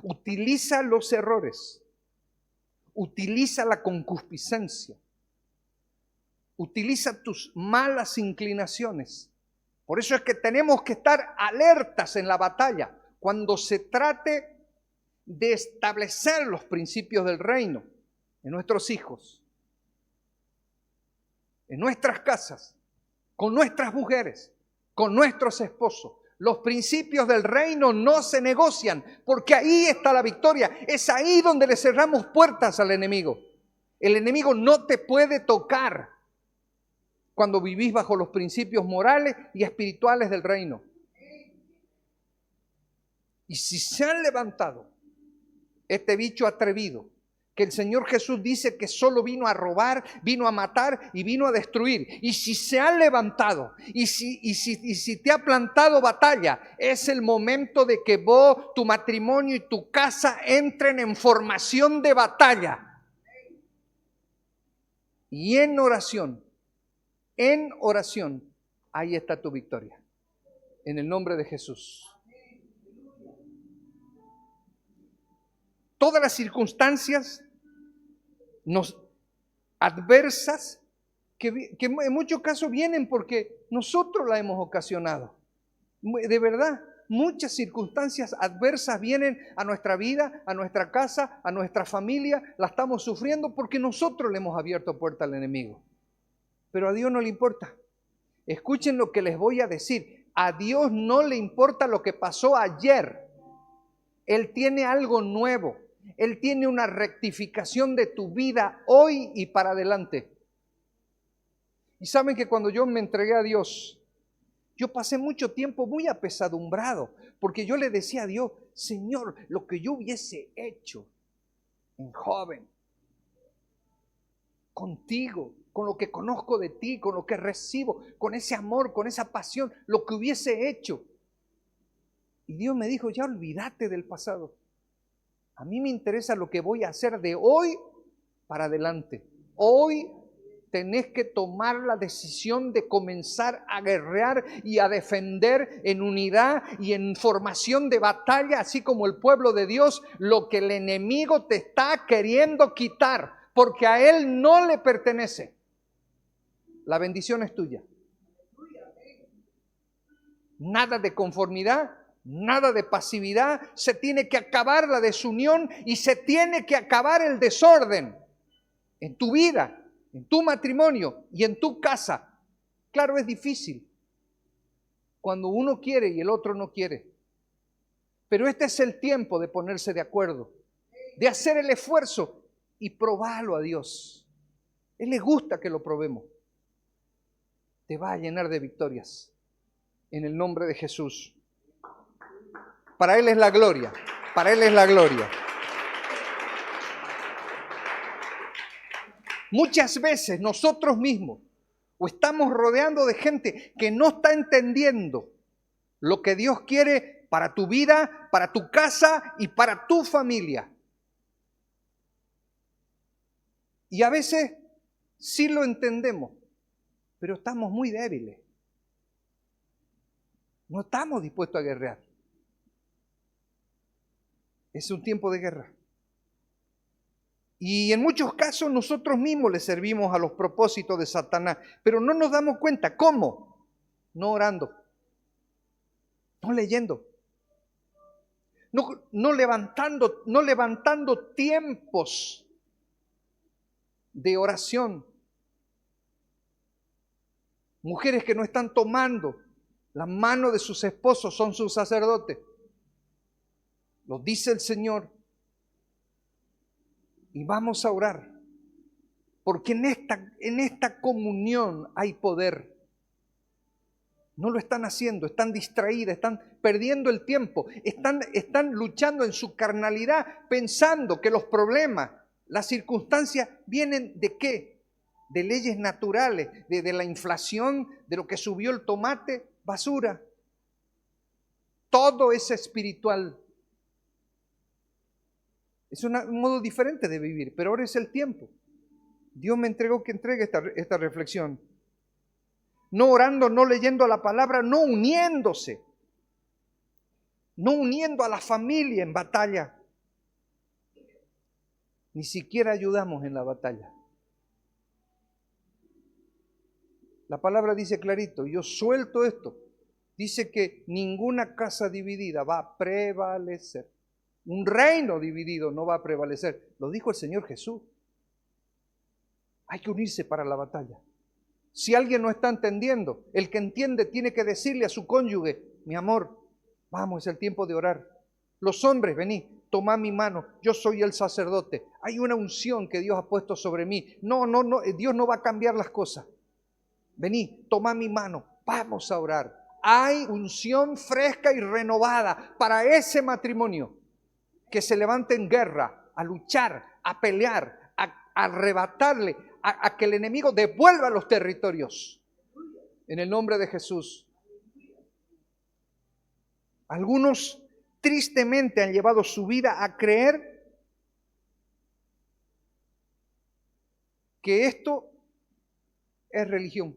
utiliza los errores, utiliza la concupiscencia, utiliza tus malas inclinaciones. Por eso es que tenemos que estar alertas en la batalla cuando se trate de establecer los principios del reino en nuestros hijos, en nuestras casas, con nuestras mujeres, con nuestros esposos. Los principios del reino no se negocian, porque ahí está la victoria. Es ahí donde le cerramos puertas al enemigo. El enemigo no te puede tocar cuando vivís bajo los principios morales y espirituales del reino. Y si se han levantado este bicho atrevido, que el Señor Jesús dice que solo vino a robar, vino a matar y vino a destruir. Y si se han levantado y si te ha plantado batalla, es el momento de que vos, tu matrimonio y tu casa entren en formación de batalla. Y en oración, ahí está tu victoria. En el nombre de Jesús. Todas las circunstancias adversas que en muchos casos vienen porque nosotros las hemos ocasionado. De verdad, muchas circunstancias adversas vienen a nuestra vida, a nuestra casa, a nuestra familia. La estamos sufriendo porque nosotros le hemos abierto puerta al enemigo. Pero a Dios no le importa. Escuchen lo que les voy a decir. A Dios no le importa lo que pasó ayer. Él tiene algo nuevo. Él tiene una rectificación de tu vida hoy y para adelante. Y saben que cuando yo me entregué a Dios, yo pasé mucho tiempo muy apesadumbrado, porque yo le decía a Dios, Señor, lo que yo hubiese hecho en joven, contigo, con lo que conozco de ti, con lo que recibo, con ese amor, con esa pasión, lo que hubiese hecho. Y Dios me dijo, ya olvídate del pasado. A mí me interesa lo que voy a hacer de hoy para adelante. Hoy tenés que tomar la decisión de comenzar a guerrear y a defender en unidad y en formación de batalla, así como el pueblo de Dios, lo que el enemigo te está queriendo quitar, porque a él no le pertenece. La bendición es tuya. Nada de conformidad. Nada de pasividad, se tiene que acabar la desunión y se tiene que acabar el desorden en tu vida, en tu matrimonio y en tu casa. Claro, es difícil cuando uno quiere y el otro no quiere, pero este es el tiempo de ponerse de acuerdo, de hacer el esfuerzo y probarlo a Dios. Él le gusta que lo probemos. Te va a llenar de victorias en el nombre de Jesús. Para Él es la gloria, para Él es la gloria. Muchas veces nosotros mismos o estamos rodeando de gente que no está entendiendo lo que Dios quiere para tu vida, para tu casa y para tu familia. Y a veces sí lo entendemos, pero estamos muy débiles. No estamos dispuestos a guerrear. Es un tiempo de guerra. Y en muchos casos nosotros mismos le servimos a los propósitos de Satanás, pero no nos damos cuenta. ¿Cómo? No orando, no leyendo, no levantando tiempos de oración. Mujeres que no están tomando la mano de sus esposos, son sus sacerdotes. Lo dice el Señor. Y vamos a orar. Porque en esta comunión hay poder. No lo están haciendo, están distraídas, están perdiendo el tiempo, están luchando en su carnalidad, pensando que los problemas, las circunstancias vienen ¿de qué? De leyes naturales, de la inflación, de lo que subió el tomate, basura. Todo es espiritual. Es un modo diferente de vivir, pero ahora es el tiempo. Dios me entregó que entregue esta reflexión. No orando, no leyendo la palabra, no uniéndose. No uniendo a la familia en batalla. Ni siquiera ayudamos en la batalla. La palabra dice clarito, yo suelto esto. Dice que ninguna casa dividida va a prevalecer. Un reino dividido no va a prevalecer. Lo dijo el Señor Jesús. Hay que unirse para la batalla. Si alguien no está entendiendo, el que entiende tiene que decirle a su cónyuge, mi amor, vamos, es el tiempo de orar. Los hombres, vení, toma mi mano, yo soy el sacerdote. Hay una unción que Dios ha puesto sobre mí. No, Dios no va a cambiar las cosas. Vení, toma mi mano, vamos a orar. Hay unción fresca y renovada para ese matrimonio que se levante en guerra, a luchar, a pelear, a arrebatarle, a que el enemigo devuelva los territorios. En el nombre de Jesús. Algunos tristemente han llevado su vida a creer que esto es religión.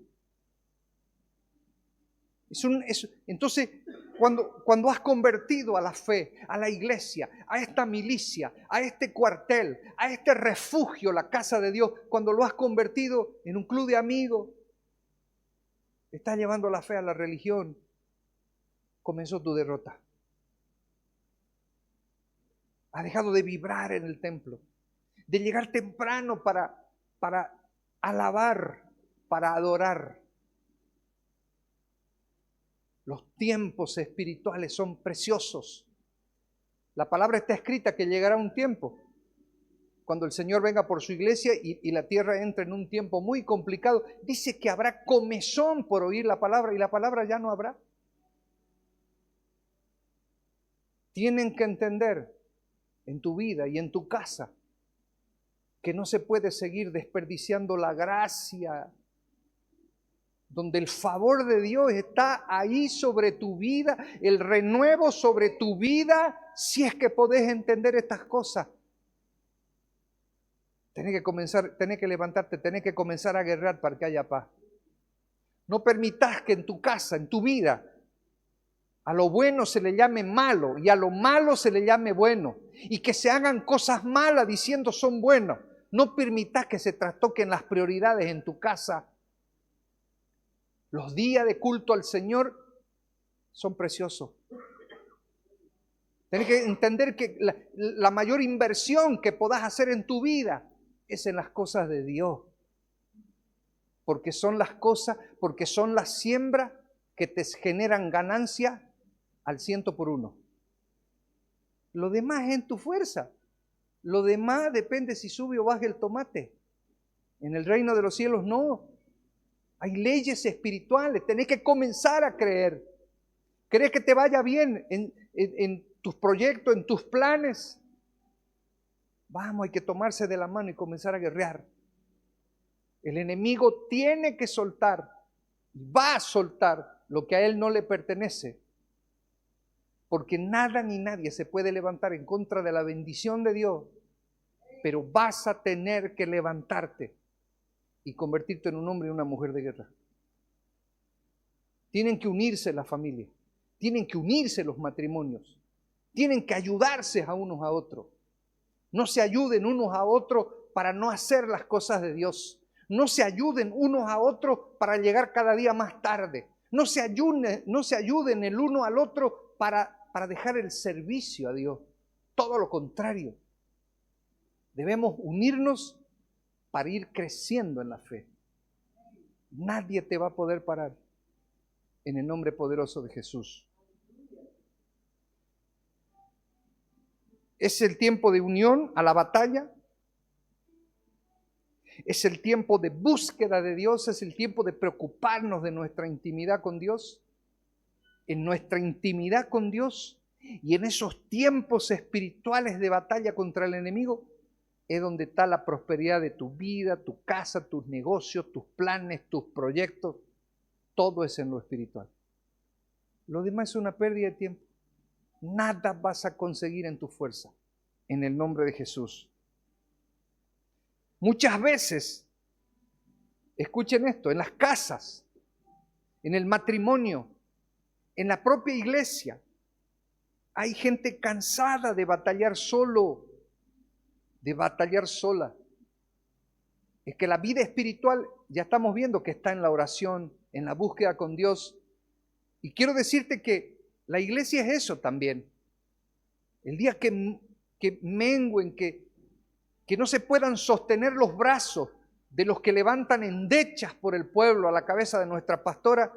Entonces, cuando has convertido a la fe, a la iglesia, a esta milicia, a este cuartel, a este refugio, la casa de Dios, cuando lo has convertido en un club de amigos, estás llevando la fe a la religión, comenzó tu derrota. Has dejado de vibrar en el templo, de llegar temprano para alabar, para adorar. Los tiempos espirituales son preciosos. La palabra está escrita que llegará un tiempo cuando el Señor venga por su iglesia y la tierra entre en un tiempo muy complicado. Dice que habrá comezón por oír la palabra y la palabra ya no habrá. Tienen que entender en tu vida y en tu casa que no se puede seguir desperdiciando la gracia, donde el favor de Dios está ahí sobre tu vida, el renuevo sobre tu vida, si es que podés entender estas cosas. Tenés que levantarte, tenés que comenzar a guerrear para que haya paz. No permitas que en tu casa, en tu vida, a lo bueno se le llame malo y a lo malo se le llame bueno. Y que se hagan cosas malas diciendo son buenos. No permitas que se trastoquen las prioridades en tu casa. Los días de culto al Señor son preciosos. Tienes que entender que la mayor inversión que podás hacer en tu vida es en las cosas de Dios. Porque son las siembras que te generan ganancia al 100%. Lo demás es en tu fuerza. Lo demás depende si sube o baja el tomate. En el reino de los cielos no. Hay leyes espirituales, tenés que comenzar a creer. ¿Querés que te vaya bien en tus proyectos, en tus planes? Vamos, hay que tomarse de la mano y comenzar a guerrear. El enemigo tiene que soltar, va a soltar lo que a él no le pertenece. Porque nada ni nadie se puede levantar en contra de la bendición de Dios. Pero vas a tener que levantarte y convertirte en un hombre y una mujer de guerra. Tienen que unirse las familias, tienen que unirse los matrimonios, tienen que ayudarse a unos a otros. No se ayuden unos a otros para no hacer las cosas de Dios. No se ayuden unos a otros para llegar cada día más tarde. No se ayuden el uno al otro para dejar el servicio a Dios. Todo lo contrario. Debemos unirnos para ir creciendo en la fe. Nadie te va a poder parar en el nombre poderoso de Jesús. Es el tiempo de unión a la batalla. Es el tiempo de búsqueda de Dios, es el tiempo de preocuparnos de nuestra intimidad con Dios. En nuestra intimidad con Dios y en esos tiempos espirituales de batalla contra el enemigo es donde está la prosperidad de tu vida, tu casa, tus negocios, tus planes, tus proyectos. Todo es en lo espiritual. Lo demás es una pérdida de tiempo. Nada vas a conseguir en tu fuerza, en el nombre de Jesús. Muchas veces, escuchen esto, en las casas, en el matrimonio, en la propia iglesia, hay gente cansada de batallar solo, de batallar sola. Es que la vida espiritual ya estamos viendo que está en la oración, en la búsqueda con Dios. Y quiero decirte que la iglesia es eso también. El día que mengüen, que no se puedan sostener los brazos de los que levantan endechas por el pueblo a la cabeza de nuestra pastora,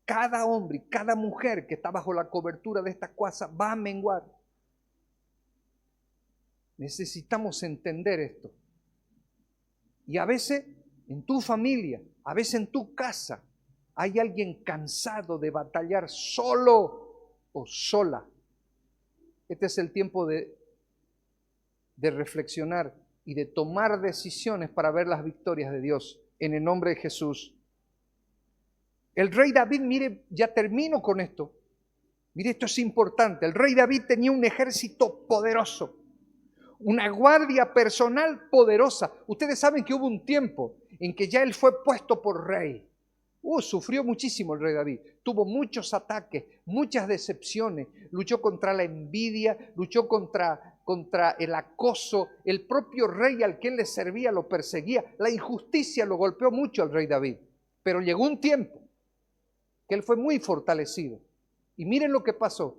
cada hombre y cada mujer que está bajo la cobertura de esta casa va a menguar. Necesitamos entender esto. Y a veces en tu familia, a veces en tu casa, hay alguien cansado de batallar solo o sola. Este es el tiempo de reflexionar y de tomar decisiones para ver las victorias de Dios en el nombre de Jesús. El rey David, mire, ya termino con esto. Mire, esto es importante. El rey David tenía un ejército poderoso, una guardia personal poderosa. Ustedes saben que hubo un tiempo en que ya él fue puesto por rey. Sufrió muchísimo el rey David. Tuvo muchos ataques, muchas decepciones. Luchó contra la envidia, luchó contra el acoso. El propio rey al que él le servía lo perseguía. La injusticia lo golpeó mucho al rey David. Pero llegó un tiempo que él fue muy fortalecido. Y miren lo que pasó.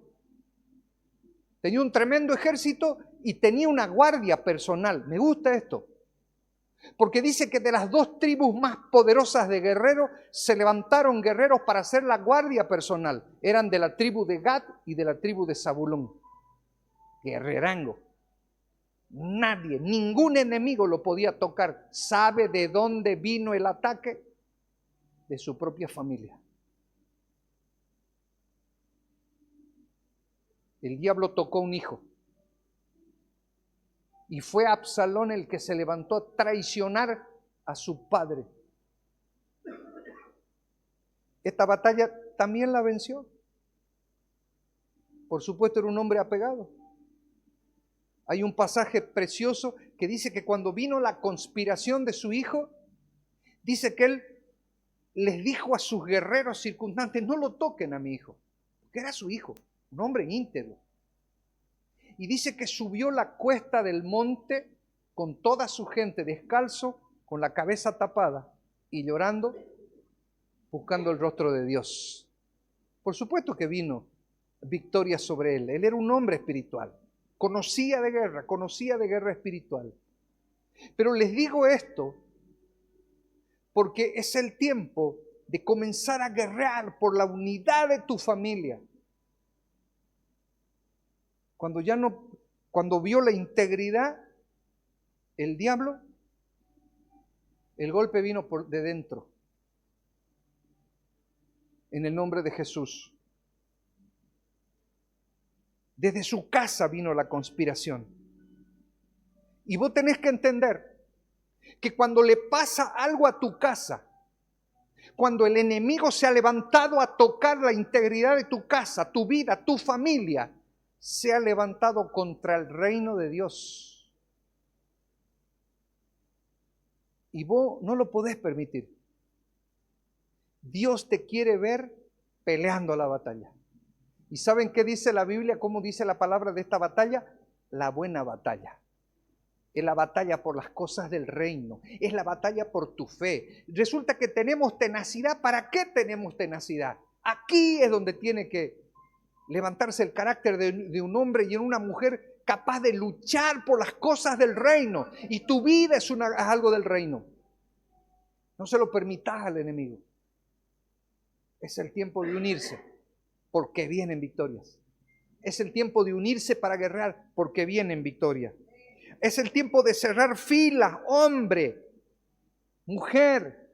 Tenía un tremendo ejército y tenía una guardia personal. Me gusta esto. Porque dice que de las dos tribus más poderosas de guerreros, se levantaron guerreros para hacer la guardia personal. Eran de la tribu de Gad y de la tribu de Zabulón. Guerrerango. Nadie, ningún enemigo lo podía tocar. ¿Sabe de dónde vino el ataque? De su propia familia. El diablo tocó un hijo. Y fue Absalón el que se levantó a traicionar a su padre. Esta batalla también la venció. Por supuesto, era un hombre apegado. Hay un pasaje precioso que dice que cuando vino la conspiración de su hijo, dice que él les dijo a sus guerreros circundantes: no lo toquen a mi hijo, porque era su hijo, un hombre íntegro. Y dice que subió la cuesta del monte con toda su gente descalzo, con la cabeza tapada y llorando, buscando el rostro de Dios. Por supuesto que vino victoria sobre él. Él era un hombre espiritual. Conocía de guerra espiritual. Pero les digo esto porque es el tiempo de comenzar a guerrear por la unidad de tu familia. Cuando vio la integridad, el diablo, el golpe vino de dentro. En el nombre de Jesús. Desde su casa vino la conspiración. Y vos tenés que entender que cuando le pasa algo a tu casa, cuando el enemigo se ha levantado a tocar la integridad de tu casa, tu vida, tu familia, se ha levantado contra el reino de Dios. Y vos no lo podés permitir. Dios te quiere ver peleando la batalla. ¿Y saben qué dice la Biblia? ¿Cómo dice la palabra de esta batalla? La buena batalla. Es la batalla por las cosas del reino. Es la batalla por tu fe. Resulta que tenemos tenacidad. ¿Para qué tenemos tenacidad? Aquí es donde tiene que levantarse el carácter de un hombre y en una mujer capaz de luchar por las cosas del reino. Y tu vida es algo del reino. No se lo permitas al enemigo. Es el tiempo de unirse, porque vienen victorias. Es el tiempo de unirse para guerrear porque viene en victoria. Es el tiempo de cerrar filas, hombre, mujer.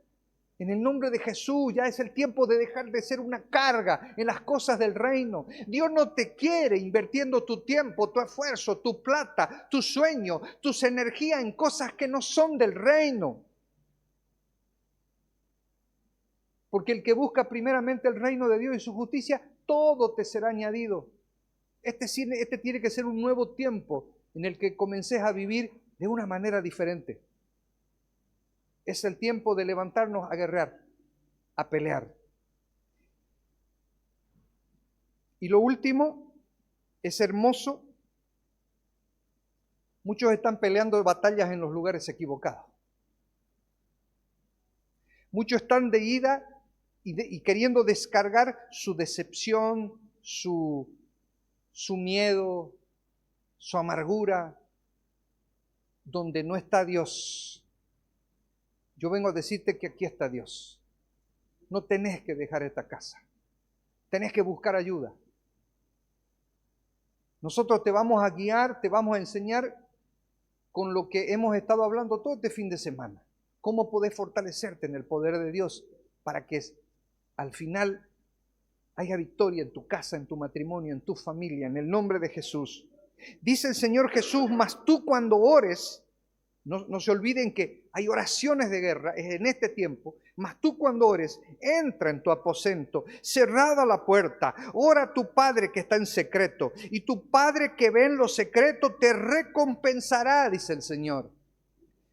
En el nombre de Jesús, ya es el tiempo de dejar de ser una carga en las cosas del reino. Dios no te quiere invirtiendo tu tiempo, tu esfuerzo, tu plata, tu sueño, tus energías en cosas que no son del reino. Porque el que busca primeramente el reino de Dios y su justicia, todo te será añadido. Este tiene que ser un nuevo tiempo en el que comences a vivir de una manera diferente. Es el tiempo de levantarnos a guerrear, a pelear. Y lo último, es hermoso. Muchos están peleando batallas en los lugares equivocados. Muchos están de ida y queriendo descargar su decepción, su miedo, su amargura, donde no está Dios. Yo vengo a decirte que aquí está Dios. No tenés que dejar esta casa. Tenés que buscar ayuda. Nosotros te vamos a guiar, te vamos a enseñar con lo que hemos estado hablando todo este fin de semana. Cómo podés fortalecerte en el poder de Dios para que al final haya victoria en tu casa, en tu matrimonio, en tu familia, en el nombre de Jesús. Dice el Señor Jesús, mas tú cuando ores, no se olviden que hay oraciones de guerra en este tiempo, mas tú cuando ores, entra en tu aposento, cerrada la puerta, ora a tu Padre que está en secreto, y tu Padre que ve en lo secreto te recompensará, dice el Señor.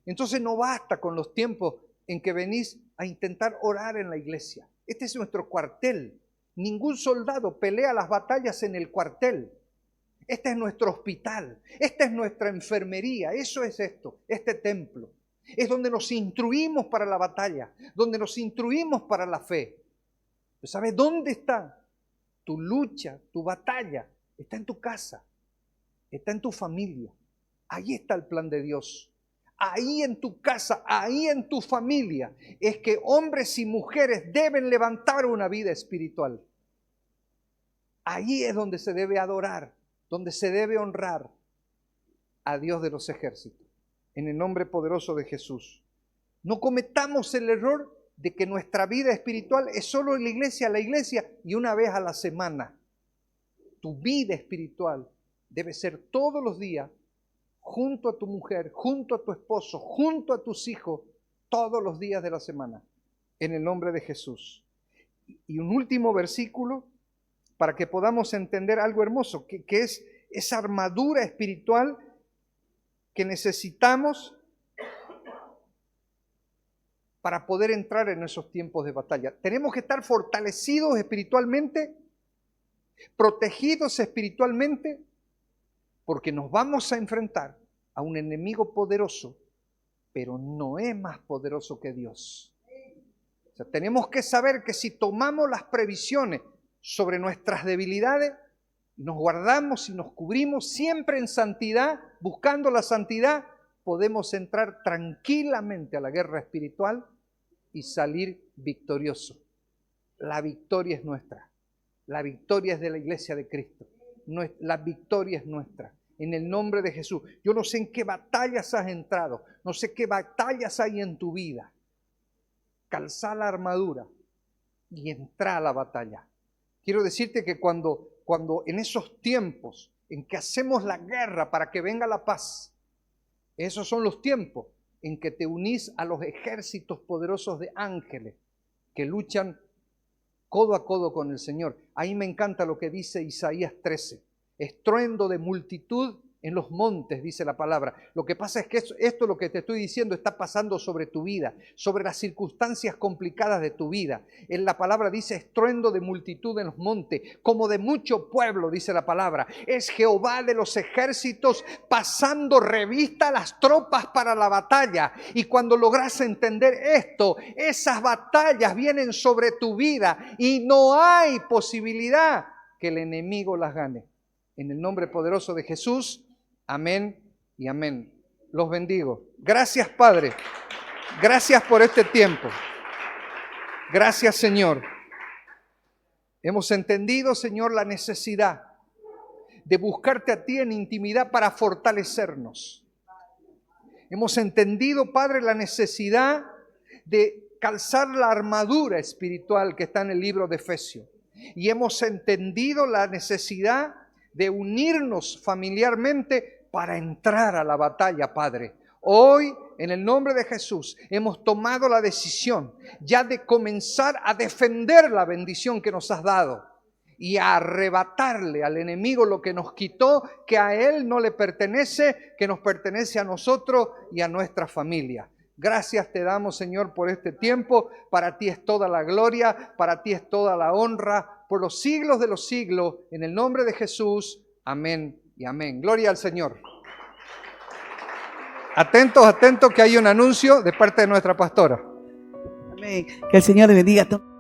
Entonces no basta con los tiempos en que venís a intentar orar en la iglesia. Este es nuestro cuartel. Ningún soldado pelea las batallas en el cuartel. Este es nuestro hospital, esta es nuestra enfermería, eso es esto, este templo. Es donde nos instruimos para la batalla, donde nos instruimos para la fe. ¿Sabes dónde está tu lucha, tu batalla? Está en tu casa, está en tu familia. Ahí está el plan de Dios. Ahí en tu casa, ahí en tu familia, es que hombres y mujeres deben levantar una vida espiritual. Ahí es donde se debe adorar, donde se debe honrar a Dios de los ejércitos, en el nombre poderoso de Jesús. No cometamos el error de que nuestra vida espiritual es solo en la iglesia y una vez a la semana. Tu vida espiritual debe ser todos los días, junto a tu mujer, junto a tu esposo, junto a tus hijos, todos los días de la semana, en el nombre de Jesús. Y un último versículo, para que podamos entender algo hermoso, que es esa armadura espiritual que necesitamos para poder entrar en esos tiempos de batalla. Tenemos que estar fortalecidos espiritualmente, protegidos espiritualmente, porque nos vamos a enfrentar a un enemigo poderoso, pero no es más poderoso que Dios. O sea, tenemos que saber que si tomamos las previsiones sobre nuestras debilidades, nos guardamos y nos cubrimos siempre en santidad, buscando la santidad, podemos entrar tranquilamente a la guerra espiritual y salir victorioso. La victoria es nuestra. La victoria es de la iglesia de Cristo. La victoria es nuestra. En el nombre de Jesús. Yo no sé en qué batallas has entrado. No sé qué batallas hay en tu vida. Calzá la armadura y entra a la batalla. Quiero decirte que cuando en esos tiempos en que hacemos la guerra para que venga la paz, esos son los tiempos en que te unís a los ejércitos poderosos de ángeles que luchan codo a codo con el Señor. Ahí me encanta lo que dice Isaías 13. Estruendo de multitud en los montes, dice la palabra. Lo que pasa es que esto lo que te estoy diciendo está pasando sobre tu vida, sobre las circunstancias complicadas de tu vida. En la palabra dice estruendo de multitud en los montes, como de mucho pueblo, dice la palabra. Es Jehová de los ejércitos pasando revista a las tropas para la batalla. Y cuando logras entender esto, esas batallas vienen sobre tu vida y no hay posibilidad que el enemigo las gane. En el nombre poderoso de Jesús, amén y amén. Los bendigo. Gracias, Padre. Gracias por este tiempo. Gracias, Señor. Hemos entendido, Señor, la necesidad de buscarte a ti en intimidad para fortalecernos. Hemos entendido, Padre, la necesidad de calzar la armadura espiritual que está en el libro de Efesios. Y hemos entendido la necesidad de unirnos familiarmente para entrar a la batalla, Padre. Hoy, en el nombre de Jesús, hemos tomado la decisión ya de comenzar a defender la bendición que nos has dado y a arrebatarle al enemigo lo que nos quitó, que a él no le pertenece, que nos pertenece a nosotros y a nuestra familia. Gracias te damos, Señor, por este tiempo. Para ti es toda la gloria, para ti es toda la honra, por los siglos de los siglos. En el nombre de Jesús, amén y amén. Gloria al Señor. Atentos, atentos, que hay un anuncio de parte de nuestra pastora. Amén. Que el Señor le bendiga a todos.